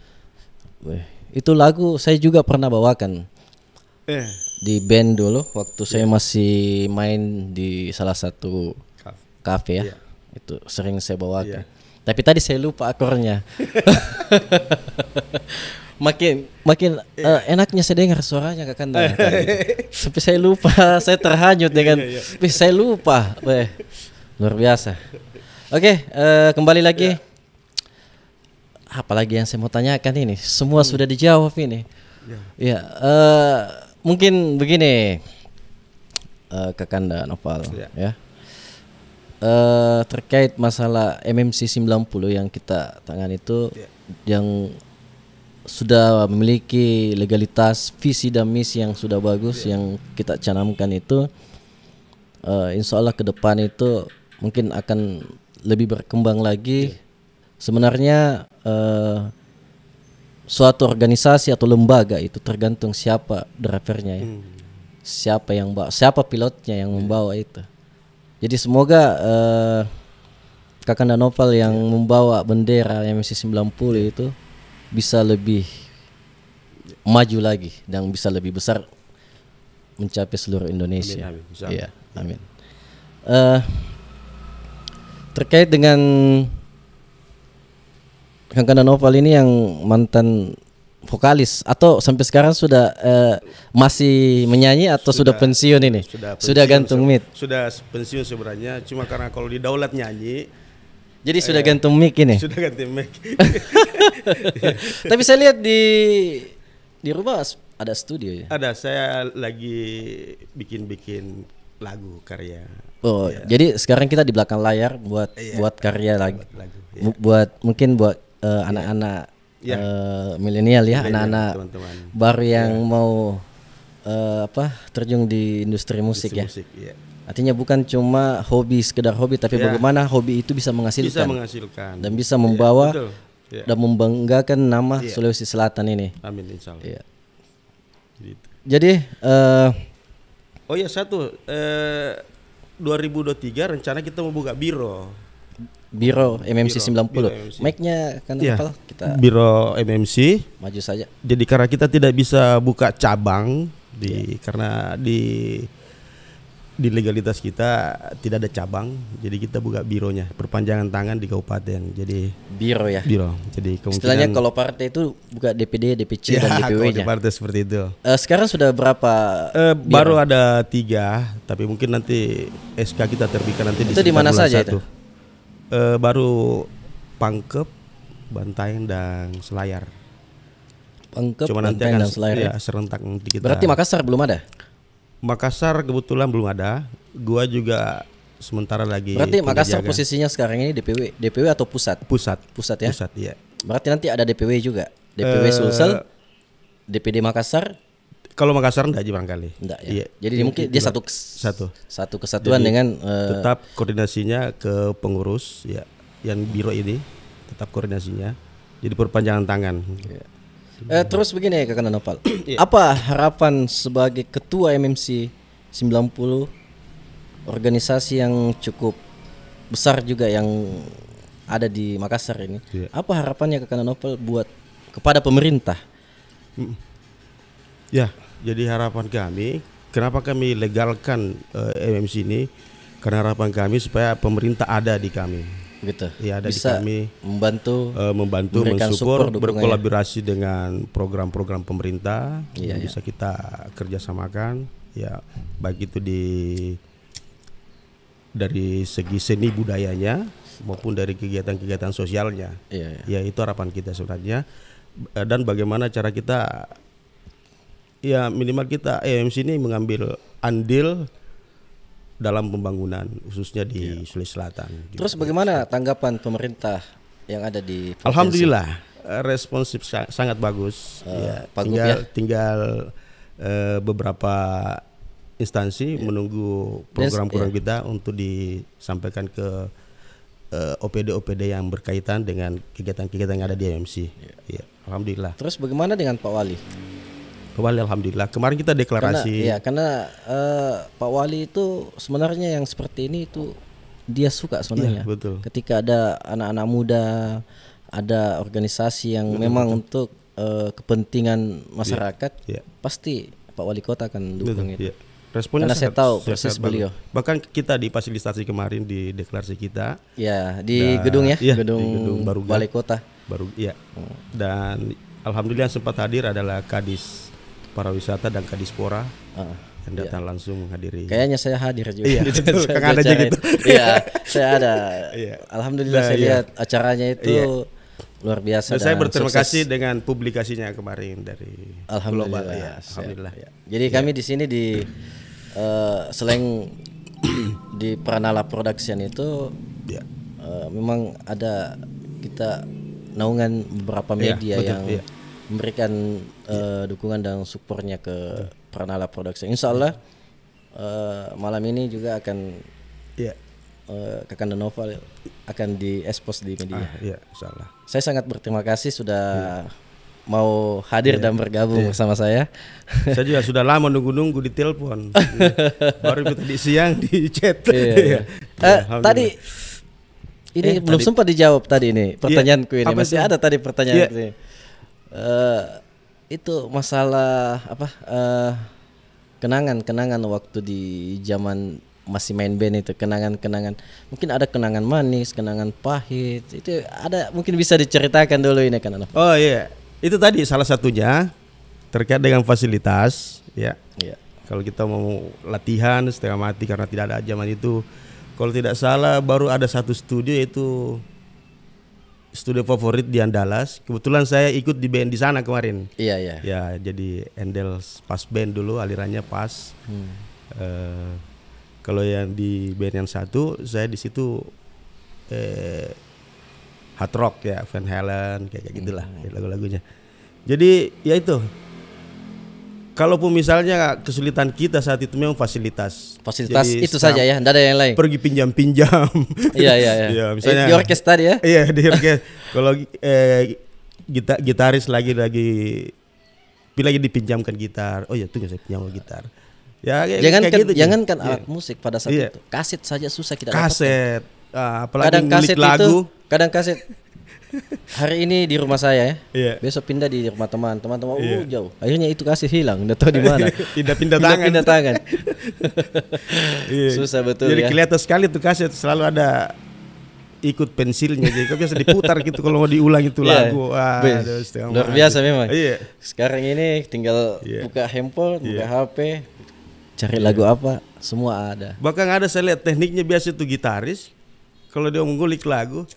[SPEAKER 1] Weh, itu lagu saya juga pernah bawakan di band dulu waktu saya masih main di salah satu kafe ya.
[SPEAKER 2] Iya.
[SPEAKER 1] Itu sering saya bawakan.
[SPEAKER 2] Iya.
[SPEAKER 1] Tapi tadi saya lupa akornya. makin enaknya saya dengar suaranya Kakanda. Sampai saya lupa, saya terhanyut dengan saya lupa. Weh, luar biasa. Oke, kembali lagi. Apalagi yang saya mau tanyakan ini? Semua sudah dijawab ini. Ya, mungkin begini, Kakanda Noval, ya. Terkait masalah MMC 90 yang kita tangani itu, yang sudah memiliki legalitas, visi dan misi yang sudah bagus, yang kita canamkan itu, insya Allah ke depan itu mungkin akan lebih berkembang lagi. Sebenarnya suatu organisasi atau lembaga itu tergantung siapa drivernya ya. Siapa pilotnya yang membawa itu. Jadi semoga Kakanda Noval yang membawa bendera MMC 90 itu bisa lebih maju lagi dan bisa lebih besar mencapai seluruh Indonesia.
[SPEAKER 2] Amin.
[SPEAKER 1] Iya, amin. Terkait dengan Kakanda Noval ini yang mantan vokalis atau sampai sekarang sudah masih menyanyi atau sudah pensiun ini? Sudah gantung mic.
[SPEAKER 2] Sudah pensiun sebenarnya, cuma karena kalau di Daulat nyanyi.
[SPEAKER 1] Jadi sudah gantung mic ini.
[SPEAKER 2] Sudah gantung mic.
[SPEAKER 1] Tapi saya lihat di rumah ada studio ya.
[SPEAKER 2] Ada, saya lagi bikin lagu karya.
[SPEAKER 1] Oh, jadi sekarang kita di belakang layar buat karya lagi.
[SPEAKER 2] Buat lagu,
[SPEAKER 1] buat mungkin buat anak-anak milenial ya, anak-anak baru yang mau terjun di industri musik ya. Artinya bukan cuma sekedar hobi, tapi bagaimana hobi itu bisa menghasilkan dan bisa membawa dan membanggakan nama Sulawesi Selatan ini.
[SPEAKER 2] Amin, insya Allah.
[SPEAKER 1] Jadi
[SPEAKER 2] oh ya, 2023 rencana kita mau buka biro
[SPEAKER 1] MMC 90. Mic-nya kan kita
[SPEAKER 2] biro MMC
[SPEAKER 1] maju saja.
[SPEAKER 2] Jadi karena kita tidak bisa buka cabang karena di legalitas kita tidak ada cabang, jadi kita buka bironya, perpanjangan tangan di kabupaten. Jadi
[SPEAKER 1] biro ya.
[SPEAKER 2] Biro. Jadi
[SPEAKER 1] istilahnya kalau partai itu buka DPD, DPC dan DPW-nya.
[SPEAKER 2] Kalau partai seperti itu.
[SPEAKER 1] Sekarang sudah berapa?
[SPEAKER 2] Baru ada 3, tapi mungkin nanti SK kita terbitkan nanti
[SPEAKER 1] itu di mana saja
[SPEAKER 2] 1.
[SPEAKER 1] Itu?
[SPEAKER 2] Baru Pangkep, Bantaeng dan Selayar.
[SPEAKER 1] Pangkep, Bantaeng dan Selayar.
[SPEAKER 2] Ya, serentak nanti kita.
[SPEAKER 1] Berarti Makassar belum ada?
[SPEAKER 2] Makassar kebetulan belum ada. Gua juga sementara lagi.
[SPEAKER 1] Berarti Makassar posisinya sekarang ini DPW atau pusat?
[SPEAKER 2] Pusat ya.
[SPEAKER 1] Pusat ya. Berarti nanti ada DPW juga. DPW Sulsel, DPD Makassar.
[SPEAKER 2] Kalau Makassar enggak aja barangkali.
[SPEAKER 1] Enggak ya. Iya. Jadi mungkin dia satu kesatuan. Jadi, dengan
[SPEAKER 2] tetap koordinasinya ke pengurus ya, yang biro ini tetap koordinasinya. Jadi perpanjangan tangan.
[SPEAKER 1] Ya. Terus begini Kakanda Noval. Apa harapan sebagai ketua MMC 90, organisasi yang cukup besar juga yang ada di Makassar ini? Apa harapannya Kakanda Noval buat kepada pemerintah?
[SPEAKER 2] Ya, jadi harapan kami, kenapa kami legalkan MMC ini? Karena harapan kami supaya pemerintah ada di kami.
[SPEAKER 1] Gitu.
[SPEAKER 2] Ya, ada
[SPEAKER 1] bisa
[SPEAKER 2] di kami
[SPEAKER 1] membantu,
[SPEAKER 2] mensupport, berkolaborasi dengan program-program pemerintah yang bisa kita kerjasamakan. Ya, baik itu dari segi seni budayanya maupun dari kegiatan-kegiatan sosialnya. Ya, itu harapan kita sebenarnya. Dan bagaimana cara kita, ya minimal kita MMC ini mengambil andil dalam pembangunan khususnya di Sulawesi Selatan.
[SPEAKER 1] Terus bagaimana tanggapan pemerintah yang ada di provinsi?
[SPEAKER 2] Alhamdulillah responsif sangat bagus.
[SPEAKER 1] Tinggal
[SPEAKER 2] beberapa instansi menunggu program-program kita untuk disampaikan ke OPD-OPD yang berkaitan dengan kegiatan-kegiatan yang ada di MMC. Ya, alhamdulillah.
[SPEAKER 1] Terus bagaimana dengan Pak Wali?
[SPEAKER 2] Pak Wali alhamdulillah. Kemarin kita deklarasi.
[SPEAKER 1] Karena Pak Wali itu sebenarnya yang seperti ini itu dia suka sebenarnya.
[SPEAKER 2] Ya, betul.
[SPEAKER 1] Ketika ada anak-anak muda, ada organisasi yang memang untuk kepentingan masyarakat, pasti Pak Wali Kota akan dukung itu.
[SPEAKER 2] Ya. Responnya
[SPEAKER 1] karena saya tahu persis beliau.
[SPEAKER 2] Bahkan kita di fasilitasi kemarin di deklarasi kita.
[SPEAKER 1] Ya, di gedung ya,
[SPEAKER 2] gedung baru
[SPEAKER 1] Balai Kota.
[SPEAKER 2] Baru ya. Dan alhamdulillah sempat hadir adalah Kadis Pariwisata dan Kadispora yang datang langsung menghadiri.
[SPEAKER 1] Kayaknya saya hadir juga.
[SPEAKER 2] Iya, betul. Ada juga gitu.
[SPEAKER 1] Iya, saya ada. Alhamdulillah saya lihat acaranya itu luar biasa.
[SPEAKER 2] Dan saya berterima kasih dengan publikasinya kemarin dari
[SPEAKER 1] Alhamdulillah.
[SPEAKER 2] Global. Ya, alhamdulillah.
[SPEAKER 1] Jadi kami di sini selain di Pranala Production itu memang ada kita naungan beberapa media yang memberikan dukungan dan supportnya ke Pranala Production. Insya Allah malam ini juga akan Kakanda Noval akan di-expose di media.
[SPEAKER 2] Insya Allah.
[SPEAKER 1] Saya sangat berterima kasih sudah mau hadir dan bergabung bersama saya.
[SPEAKER 2] Saya juga sudah lama nunggu-nunggu di telepon. Baru tadi siang di chat.
[SPEAKER 1] Tadi ini belum sempat dijawab tadi ini pertanyaanku ini. Masih ada tadi pertanyaan ini. Itu masalah apa? Kenangan waktu di zaman masih main band itu, kenangan mungkin ada kenangan manis, kenangan pahit, itu ada mungkin bisa diceritakan dulu ini kan.
[SPEAKER 2] Oh iya, itu tadi salah satunya terkait dengan fasilitas ya. Kalau kita mau latihan setengah mati karena tidak ada zaman itu, kalau tidak salah baru ada satu studio, yaitu studio favorit di Andalas. Kebetulan saya ikut di band di sana kemarin.
[SPEAKER 1] Iya.
[SPEAKER 2] Ya, jadi Endels pas band dulu, alirannya pas. Kalau yang di band yang satu, saya di situ hard rock ya, Van Halen kayak gitulah lagu-lagunya. Jadi ya itu. Kalaupun misalnya kesulitan kita saat itu memang fasilitas.
[SPEAKER 1] Jadi, itu saja ya, tidak ada yang lain.
[SPEAKER 2] Pergi pinjam-pinjam.
[SPEAKER 1] Iya.
[SPEAKER 2] Ya, misalnya
[SPEAKER 1] di orkes tadi ya.
[SPEAKER 2] Iya, di orkes. Kalau gitaris lagi dipinjamkan gitar. Oh ya, tunggu saya pinjam gitar. Ya,
[SPEAKER 1] jangankan alat musik pada saat itu, kaset saja susah kita dapatkan.
[SPEAKER 2] Kaset, apalagi ngulik lagu.
[SPEAKER 1] Kadang kaset hari ini di rumah saya ya, besok pindah di rumah teman-teman jauh. Akhirnya itu kaset hilang, nggak tahu di mana.
[SPEAKER 2] Pindah tangan.
[SPEAKER 1] Susah betul.
[SPEAKER 2] Jadi kelihatan sekali tuh kaset selalu ada ikut pensilnya, jadi biasa diputar gitu kalau mau diulang itu lagu.
[SPEAKER 1] Luar biasa memang. Sekarang ini tinggal buka handphone, buka HP. Cari lagu apa, semua ada.
[SPEAKER 2] Bahkan ada saya lihat tekniknya biasa itu gitaris, kalau dia mengulik lagu,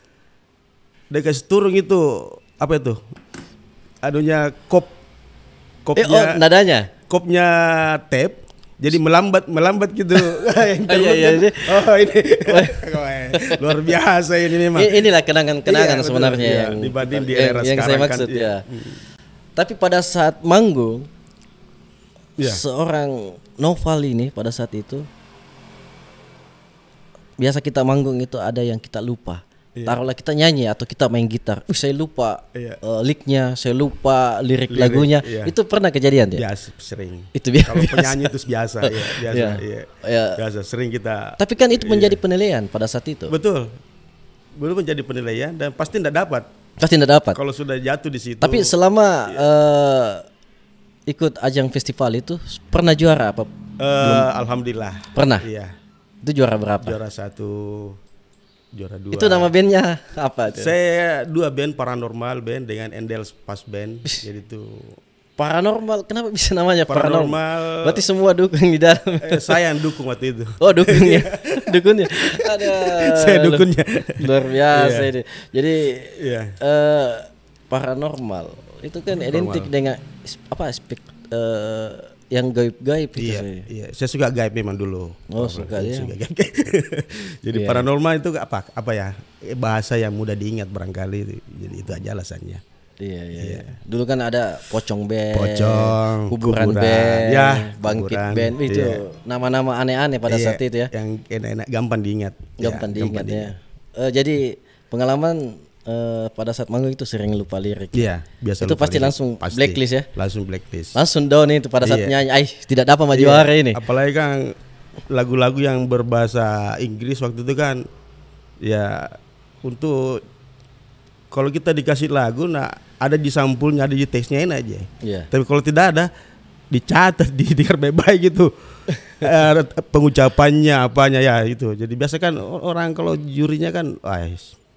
[SPEAKER 2] dia kasih turun itu apa itu? Adunya kopnya.
[SPEAKER 1] Nadanya.
[SPEAKER 2] Kopnya tape, jadi melambat gitu.
[SPEAKER 1] Ini
[SPEAKER 2] luar biasa ini memang.
[SPEAKER 1] Inilah kenangan sebenarnya yang
[SPEAKER 2] dibanding di era
[SPEAKER 1] yang
[SPEAKER 2] sekarang
[SPEAKER 1] saya maksud ya. Tapi pada saat manggung, seorang Noval ini pada saat itu, biasa kita manggung itu ada yang kita lupa. Taruhlah kita nyanyi atau kita main gitar, saya lupa licknya, saya lupa lirik lagunya. Itu pernah kejadian ya?
[SPEAKER 2] Biasa, sering.
[SPEAKER 1] Itu biasa.
[SPEAKER 2] Kalau penyanyi itu biasa, biasa sering kita.
[SPEAKER 1] Tapi kan itu menjadi penilaian pada saat itu.
[SPEAKER 2] Betul, belum menjadi penilaian dan pasti tidak dapat. Kalau sudah jatuh di situ.
[SPEAKER 1] Tapi selama ikut ajang festival itu pernah juara apa?
[SPEAKER 2] Alhamdulillah.
[SPEAKER 1] Pernah.
[SPEAKER 2] Iya.
[SPEAKER 1] Itu juara berapa?
[SPEAKER 2] Juara 1, juara 2.
[SPEAKER 1] Itu nama bandnya apa?
[SPEAKER 2] Saya 2 band, Paranormal band dengan Endels Pas band. Jadi itu
[SPEAKER 1] Paranormal. Kenapa bisa namanya Paranormal? Berarti semua dukung di dalam.
[SPEAKER 2] Saya yang dukung waktu itu.
[SPEAKER 1] Oh, dukungnya. Dukunnya. Ada.
[SPEAKER 2] Saya dukunnya.
[SPEAKER 1] Luar biasa ini. Jadi Paranormal itu kan identik dengan apa yang gaib-gaib itu.
[SPEAKER 2] Iya, saya suka gaib memang dulu.
[SPEAKER 1] Oh, suka ya.
[SPEAKER 2] Jadi paranormal itu apa ya? Bahasa yang mudah diingat barangkali. Jadi itu aja alasannya.
[SPEAKER 1] Iya. Dulu kan ada Pocong Band,
[SPEAKER 2] Kuburan
[SPEAKER 1] Band,
[SPEAKER 2] ya,
[SPEAKER 1] Bangkit
[SPEAKER 2] Kuburan,
[SPEAKER 1] Band, itu
[SPEAKER 2] iya.
[SPEAKER 1] nama-nama aneh-aneh pada saat itu ya.
[SPEAKER 2] Yang enak-enak, gampang diingat.
[SPEAKER 1] Gampang diingat ya. Jadi pengalaman pada saat manggung itu sering lupa lirik.
[SPEAKER 2] Iya, biasa.
[SPEAKER 1] Itu
[SPEAKER 2] lupa
[SPEAKER 1] pasti
[SPEAKER 2] lirik.
[SPEAKER 1] langsung blacklist ya.
[SPEAKER 2] Langsung blacklist.
[SPEAKER 1] Langsung down itu pada saat nyanyi. Tidak dapat maju hari ini.
[SPEAKER 2] Apalagi kan lagu-lagu yang berbahasa Inggris waktu itu kan, ya untuk kalau kita dikasih lagu, nah ada di sampulnya, ada di teksnya ini aja.
[SPEAKER 1] Iya.
[SPEAKER 2] Tapi kalau tidak ada, dicatat di baik-baik gitu. Pengucapannya apanya ya itu. Jadi biasa kan orang kalau jurinya kan,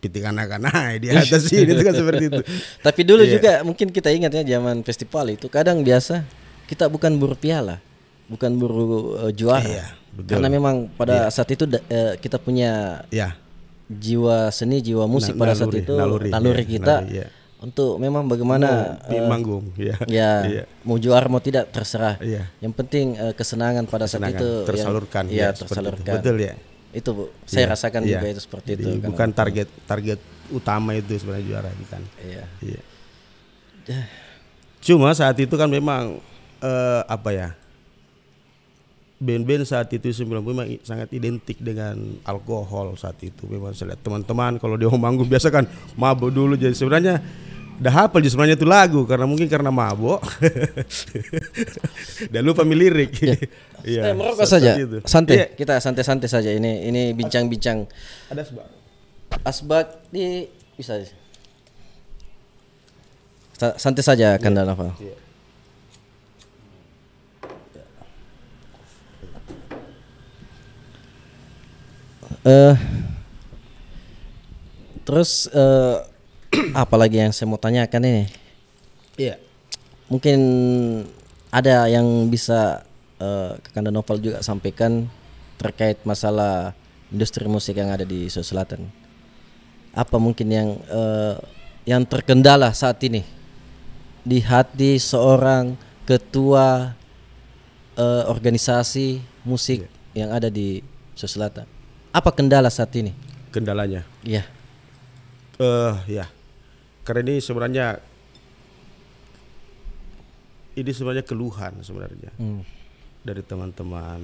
[SPEAKER 2] pitik anak-anak di atas sini itu kan seperti itu.
[SPEAKER 1] Tapi dulu juga mungkin kita ingat ya zaman festival itu kadang biasa kita bukan buru piala, bukan buru juara.
[SPEAKER 2] Iya, betul.
[SPEAKER 1] Karena memang pada saat itu kita punya jiwa seni, jiwa musik pada saat itu, naluri kita untuk memang bagaimana
[SPEAKER 2] manggung.
[SPEAKER 1] Mau juara mau tidak terserah.
[SPEAKER 2] Iya.
[SPEAKER 1] Yang penting kesenangan pada saat itu
[SPEAKER 2] tersalurkan.
[SPEAKER 1] Tersalurkan.
[SPEAKER 2] Betul ya.
[SPEAKER 1] Itu Bu, saya rasakan juga itu seperti
[SPEAKER 2] jadi
[SPEAKER 1] itu.
[SPEAKER 2] Bukan target utama itu sebenarnya juara kan. Iya. Cuma saat itu kan memang band-band saat itu 90 memang sangat identik dengan alkohol saat itu. Memang saya lihat teman-teman kalau dia mau manggung biasa kan mabuk dulu, jadi sebenarnya udah hafal sebenarnya itu lagu karena mabuk dan lupa lirik.
[SPEAKER 1] Iya. Merokok saja. Itu. Santai. Kita santai-santai saja. Ini bincang-bincang.
[SPEAKER 2] Ada asbak.
[SPEAKER 1] Asbak di bisa. Santai saja Kanda Naval. Terus apa lagi yang saya mau tanyakan ini?
[SPEAKER 2] Iya.
[SPEAKER 1] Mungkin ada yang bisa Kakanda Noval juga sampaikan terkait masalah industri musik yang ada di Sulawesi Selatan. Apa mungkin yang terkendala saat ini di hati seorang ketua organisasi musik yang ada di Sulawesi Selatan? Apa kendala saat ini?
[SPEAKER 2] Kendalanya?
[SPEAKER 1] Iya.
[SPEAKER 2] Karena ini sebenarnya keluhan sebenarnya dari teman-teman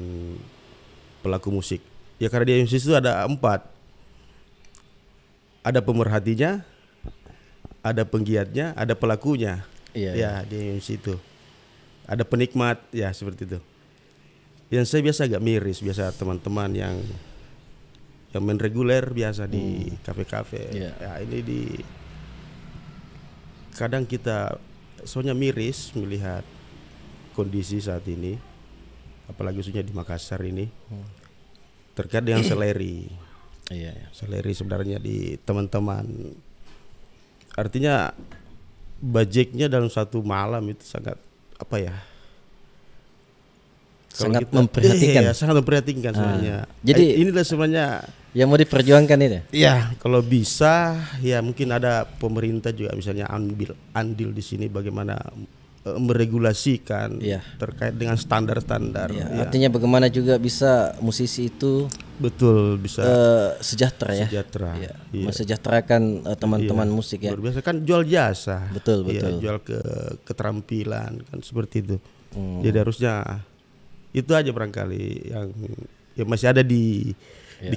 [SPEAKER 2] pelaku musik. Ya karena di MC itu ada 4. Ada pemerhatinya, ada penggiatnya, ada pelakunya. Iya. Di MC itu ada penikmat, ya seperti itu. Yang saya biasa agak miris, biasa teman-teman yang main reguler biasa di kafe-kafe. Ya ini kadang kita soalnya miris melihat kondisi saat ini, apalagi khususnya di Makassar ini terkait dengan seleri. Seleri sebenarnya di teman-teman. Artinya budgetnya dalam satu malam itu sangat
[SPEAKER 1] sangat memprihatinkan.
[SPEAKER 2] Sangat memprihatinkan sebenarnya.
[SPEAKER 1] Jadi
[SPEAKER 2] inilah sebenarnya
[SPEAKER 1] yang mau diperjuangkan ini.
[SPEAKER 2] Ya, kalau bisa ya mungkin ada pemerintah juga misalnya ambil andil di sini bagaimana meregulasikan terkait dengan standar-standar.
[SPEAKER 1] Artinya bagaimana juga bisa musisi itu
[SPEAKER 2] bisa
[SPEAKER 1] sejahtera ya. Mensejahterakan teman-teman musik ya.
[SPEAKER 2] Biasa kan jual jasa.
[SPEAKER 1] Betul.
[SPEAKER 2] Jual keterampilan kan seperti itu. Jadi harusnya itu aja barangkali yang masih ada di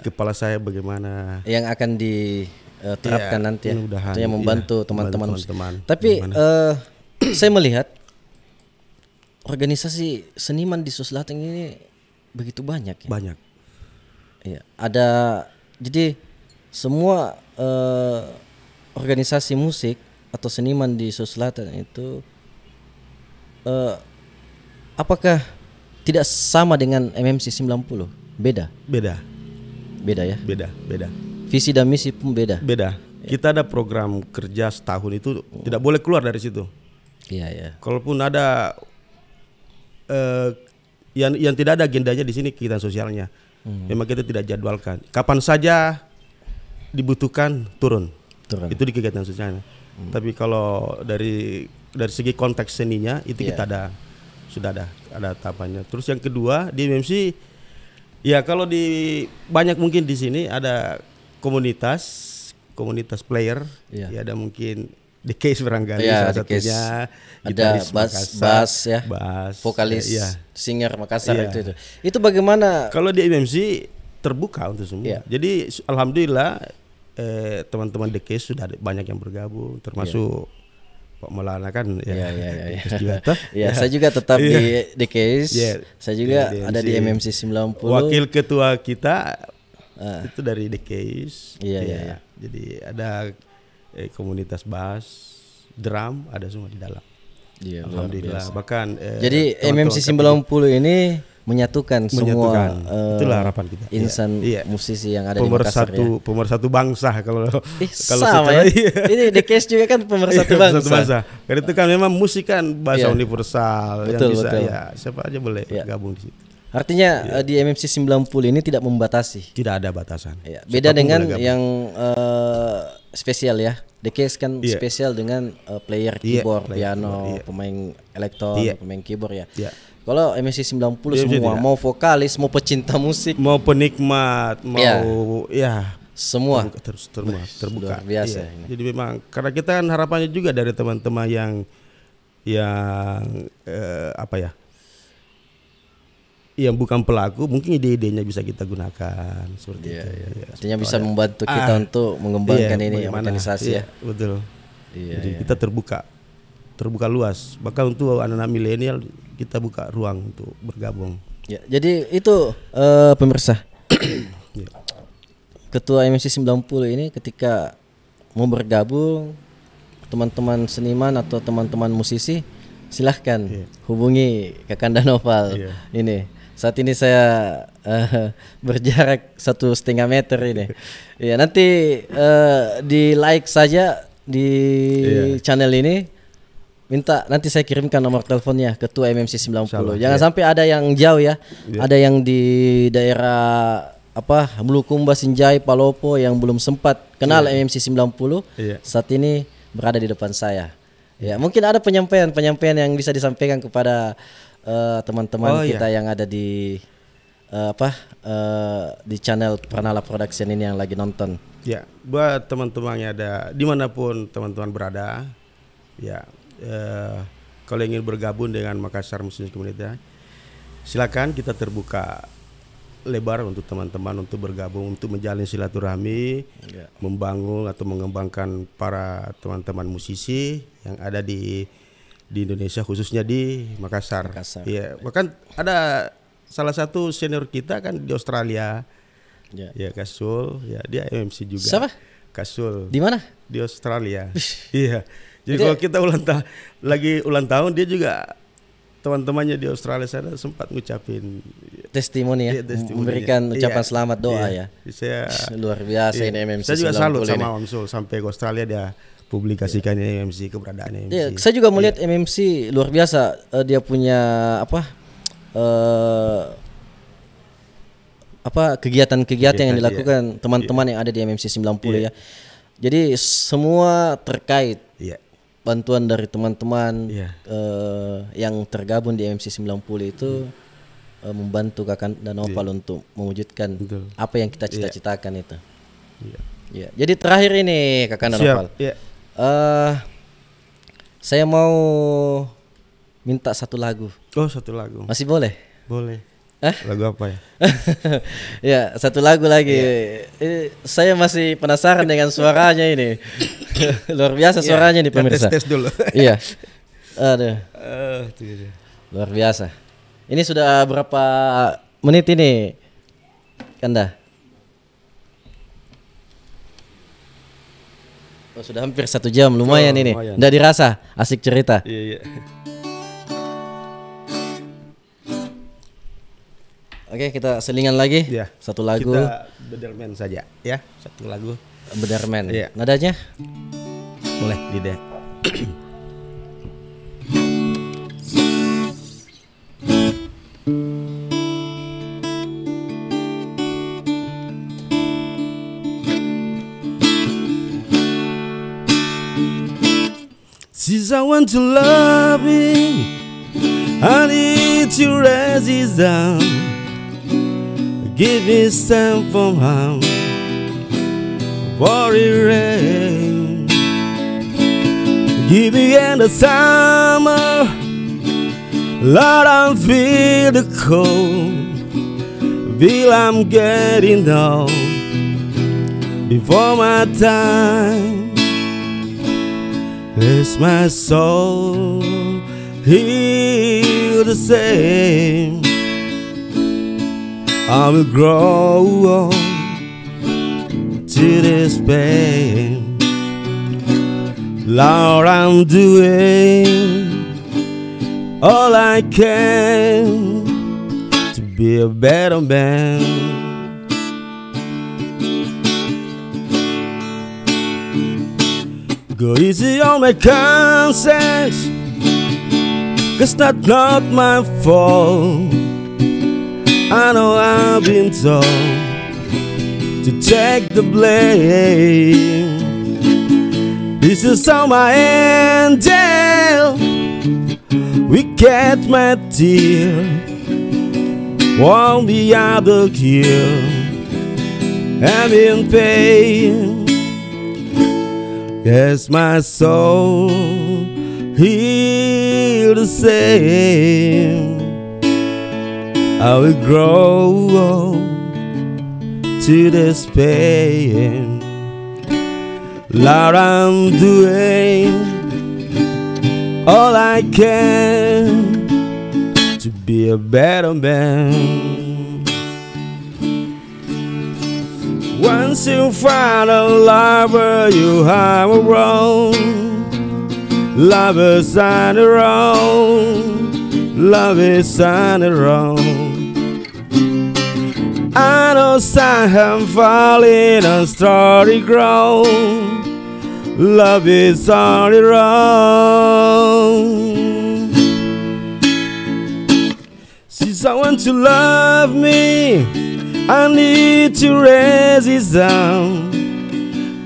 [SPEAKER 2] kepala saya bagaimana
[SPEAKER 1] yang akan diterapkan nanti ya. Itu yang membantu teman-teman musik. Tapi saya melihat organisasi seniman di Sulawesi Selatan ini begitu banyak ya.
[SPEAKER 2] Banyak.
[SPEAKER 1] Iya, ada jadi semua organisasi musik atau seniman di Sulawesi Selatan itu apakah tidak sama dengan MMC 90? Beda ya? Beda. Visi dan misi pun beda.
[SPEAKER 2] Kita ada program kerja setahun itu tidak boleh keluar dari situ.
[SPEAKER 1] Iya.
[SPEAKER 2] Kalaupun ada yang tidak ada agendanya di sini kegiatan sosialnya. Memang kita tidak jadwalkan. Kapan saja dibutuhkan turun. Itu di kegiatan sosialnya. Tapi kalau dari segi konteks seninya itu kita sudah ada tahapannya. Terus yang kedua di MMC ya kalau banyak mungkin di sini ada komunitas player. Ya ada mungkin The Case barangkali
[SPEAKER 1] Ya,
[SPEAKER 2] salah
[SPEAKER 1] The Case.
[SPEAKER 2] satunya.
[SPEAKER 1] Ada
[SPEAKER 2] Gitaris
[SPEAKER 1] bass ya,
[SPEAKER 2] bass,
[SPEAKER 1] vokalis,
[SPEAKER 2] iya.
[SPEAKER 1] singer Makassar
[SPEAKER 2] Iya.
[SPEAKER 1] itu. Itu bagaimana?
[SPEAKER 2] Kalau di MMC terbuka untuk semua.
[SPEAKER 1] Iya.
[SPEAKER 2] Jadi alhamdulillah teman-teman The Case sudah ada banyak yang bergabung, termasuk Pak Maulana kan
[SPEAKER 1] Iya.
[SPEAKER 2] The Case juga toh.
[SPEAKER 1] Ya, saya juga tetap
[SPEAKER 2] Iya.
[SPEAKER 1] di The Case.
[SPEAKER 2] Iya.
[SPEAKER 1] Saya juga
[SPEAKER 2] Di
[SPEAKER 1] ada di MMC 90.
[SPEAKER 2] Wakil ketua kita itu dari The Case.
[SPEAKER 1] Iya,
[SPEAKER 2] Ya,
[SPEAKER 1] iya.
[SPEAKER 2] Jadi ada komunitas bass, drum ada semua di dalam.
[SPEAKER 1] Iya, luar
[SPEAKER 2] Alhamdulillah.
[SPEAKER 1] biasa.
[SPEAKER 2] Bahkan
[SPEAKER 1] Jadi
[SPEAKER 2] teman-teman
[SPEAKER 1] MMC
[SPEAKER 2] KPI
[SPEAKER 1] 90 ini menyatukan semua
[SPEAKER 2] itulah harapan kita.
[SPEAKER 1] insan
[SPEAKER 2] Iya.
[SPEAKER 1] musisi yang ada di Makassar ya.
[SPEAKER 2] Pemersatu bangsa kalau
[SPEAKER 1] Sama ya. Ini The Case juga kan pemersatu bangsa.
[SPEAKER 2] Karena itu kan memang musik kan bahasa
[SPEAKER 1] Iya.
[SPEAKER 2] universal
[SPEAKER 1] Betul,
[SPEAKER 2] yang bisa
[SPEAKER 1] betul.
[SPEAKER 2] ya siapa aja boleh
[SPEAKER 1] Iya.
[SPEAKER 2] gabung di situ.
[SPEAKER 1] Artinya di MMC 90 ini tidak membatasi.
[SPEAKER 2] Tidak ada batasan.
[SPEAKER 1] Ya, beda
[SPEAKER 2] Siapapun
[SPEAKER 1] dengan
[SPEAKER 2] boleh gabung.
[SPEAKER 1] yang spesial ya. The Case kan
[SPEAKER 2] Iya.
[SPEAKER 1] spesial dengan player
[SPEAKER 2] Iya,
[SPEAKER 1] keyboard,
[SPEAKER 2] player
[SPEAKER 1] piano,
[SPEAKER 2] keyboard, iya.
[SPEAKER 1] pemain elektron,
[SPEAKER 2] Iya.
[SPEAKER 1] pemain keyboard ya.
[SPEAKER 2] Iya.
[SPEAKER 1] Kalau MMC 90
[SPEAKER 2] Iya,
[SPEAKER 1] semua
[SPEAKER 2] tidak.
[SPEAKER 1] mau vokalis, mau pecinta musik,
[SPEAKER 2] Mau penikmat, mau ya
[SPEAKER 1] semua
[SPEAKER 2] terbuka.
[SPEAKER 1] luar biasa
[SPEAKER 2] Iya.
[SPEAKER 1] ini.
[SPEAKER 2] Jadi memang karena kita kan harapannya juga dari teman-teman yang apa ya? Yang bukan pelaku, mungkin ide-idenya bisa kita gunakan seperti
[SPEAKER 1] Iya,
[SPEAKER 2] itu.
[SPEAKER 1] iya.
[SPEAKER 2] Ya,
[SPEAKER 1] Artinya bisa
[SPEAKER 2] supaya-
[SPEAKER 1] membantu kita untuk mengembangkan
[SPEAKER 2] Iya,
[SPEAKER 1] ini
[SPEAKER 2] bagaimana.
[SPEAKER 1] organisasi
[SPEAKER 2] Iya,
[SPEAKER 1] ya.
[SPEAKER 2] Betul.
[SPEAKER 1] Iya,
[SPEAKER 2] Jadi
[SPEAKER 1] iya.
[SPEAKER 2] kita terbuka luas. Bahkan untuk anak-anak milenial kita buka ruang untuk bergabung.
[SPEAKER 1] Ya, jadi itu pemirsa.
[SPEAKER 2] Iya.
[SPEAKER 1] Ketua MMC 90 ini ketika mau bergabung, teman-teman seniman atau teman-teman musisi silahkan hubungi Kakanda Noval.
[SPEAKER 2] Iya.
[SPEAKER 1] Ini saat ini saya berjarak 1,5 meter ini. Ya, nanti di like saja di channel ini. Minta nanti saya kirimkan nomor teleponnya Ketua MMC 90. Jangan sampai ada yang jauh ya. Ada yang di daerah Bulukumba, Sinjai, Palopo yang belum sempat kenal MMC 90. Saat ini berada di depan saya. Ya, mungkin ada penyampaian yang bisa disampaikan kepada teman-teman kita yang ada di di channel Pranala Production ini yang lagi nonton.
[SPEAKER 2] Ya, buat teman-teman yang ada dimanapun teman-teman berada, ya kalau ingin bergabung dengan Makassar Muslim Community, silakan, kita terbuka lebar untuk teman-teman untuk bergabung, untuk menjalin silaturahmi, membangun atau mengembangkan para teman-teman musisi yang ada di Indonesia, khususnya di Makassar. Ya, bahkan ada salah satu senior kita kan di Australia, ya Kasul, ya dia MMC juga.
[SPEAKER 1] Siapa?
[SPEAKER 2] Kasul.
[SPEAKER 1] Di mana?
[SPEAKER 2] Di Australia. Iya. Jadi kalau kita ulang tahun, dia juga teman-temannya di Australia sana sempat ngucapin
[SPEAKER 1] testimoni ya, memberikan ucapan selamat doa ya.
[SPEAKER 2] Saya
[SPEAKER 1] luar biasa ini MMC.
[SPEAKER 2] Saya juga salut sama Amsul, sampai ke Australia dia publikasikan MMC, keberadaan MMC.
[SPEAKER 1] Ya, saya juga melihat MMC luar biasa. Dia punya kegiatan-kegiatan yang dilakukan teman-teman yang ada di MMC 90 ya. Jadi semua terkait bantuan dari teman-teman yang tergabung di MMC 90 itu membantu Kakanda Noval untuk mewujudkan apa yang kita cita-citakan itu. Ya. Jadi terakhir ini Kakanda Noval, saya mau minta satu lagu.
[SPEAKER 2] Oh, satu lagu.
[SPEAKER 1] Masih boleh?
[SPEAKER 2] Boleh. Lagu apa ya?
[SPEAKER 1] Ya, satu lagu lagi. Saya masih penasaran dengan suaranya ini. Luar biasa suaranya nih pemirsa.
[SPEAKER 2] Tes dulu.
[SPEAKER 1] Iya. Aduh. Luar biasa. Ini sudah berapa menit ini, Kanda? Oh, sudah hampir 1 jam, lumayan ini.
[SPEAKER 2] Lumayan.
[SPEAKER 1] Nggak dirasa, asik cerita.
[SPEAKER 2] Iya.
[SPEAKER 1] Oke, kita selingan lagi. Satu lagu.
[SPEAKER 2] Kita Bederman saja, ya. Satu lagu.
[SPEAKER 1] Bederman. Nadanya?
[SPEAKER 2] Boleh, Dida. Since I want to love me, I need to resist down. Give me some from home for it rain. Give me in the summer, Lord, I feel the cold. Feel I'm getting old before my time. Is my soul heal the same? I will grow old to this pain. Lord, I'm doing all I can to be a better man. Go easy on my conscience, 'cause that's not my fault. I know I've been told to take the blame. This is how my angel, we get my tear, while the other here I'm in pain. Yes, my soul heal the same. I will grow old to this pain. Lord, I'm doing all I can to be a better man. Once you find a lover, you have a wrong. Lovers on their own. Love is on their own. I know I'm falling and starting grown. Love is on their own. See someone to love me, I need to raise it down.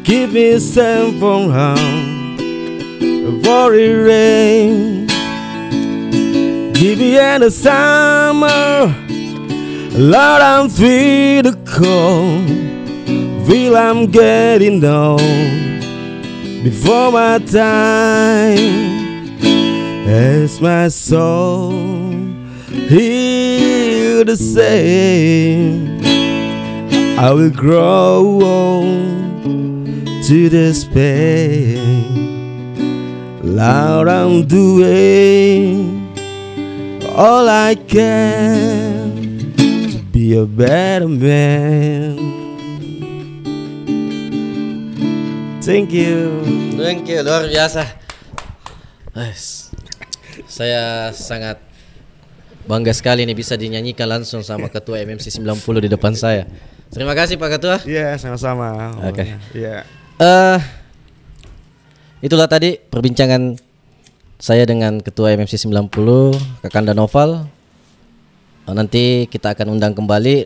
[SPEAKER 2] Keep me safe from harm before it rains. Give me in the summer, Lord, I'm feel the cold. Feel I'm getting old before my time. As my soul heal the same, I will grow old to this pain. Lord, I'm doing all I can to be a better man. Thank you.
[SPEAKER 1] Thank you, luar biasa. Saya sangat bangga sekali nih bisa dinyanyikan langsung sama Ketua MMC 90 di depan saya. Terima kasih Pak Ketua.
[SPEAKER 2] Iya, sama-sama.
[SPEAKER 1] Oke.
[SPEAKER 2] Iya.
[SPEAKER 1] Itulah tadi perbincangan saya dengan Ketua MMC 90, Kakanda Noval. Nanti kita akan undang kembali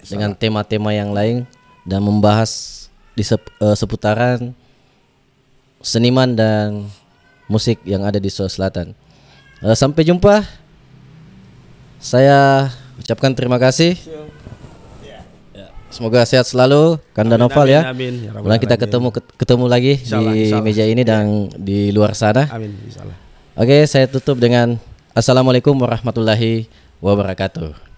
[SPEAKER 1] dengan tema-tema yang lain dan membahas di seputaran seniman dan musik yang ada di Sulawesi Selatan. Sampai jumpa. Saya ucapkan terima kasih. Semoga sehat selalu, Kanda Noval ya.
[SPEAKER 2] Amin.
[SPEAKER 1] Mudah kita ketemu lagi di meja ini dan di luar sana.
[SPEAKER 2] Amin. Insyaallah.
[SPEAKER 1] Oke, saya tutup dengan Assalamualaikum warahmatullahi wabarakatuh.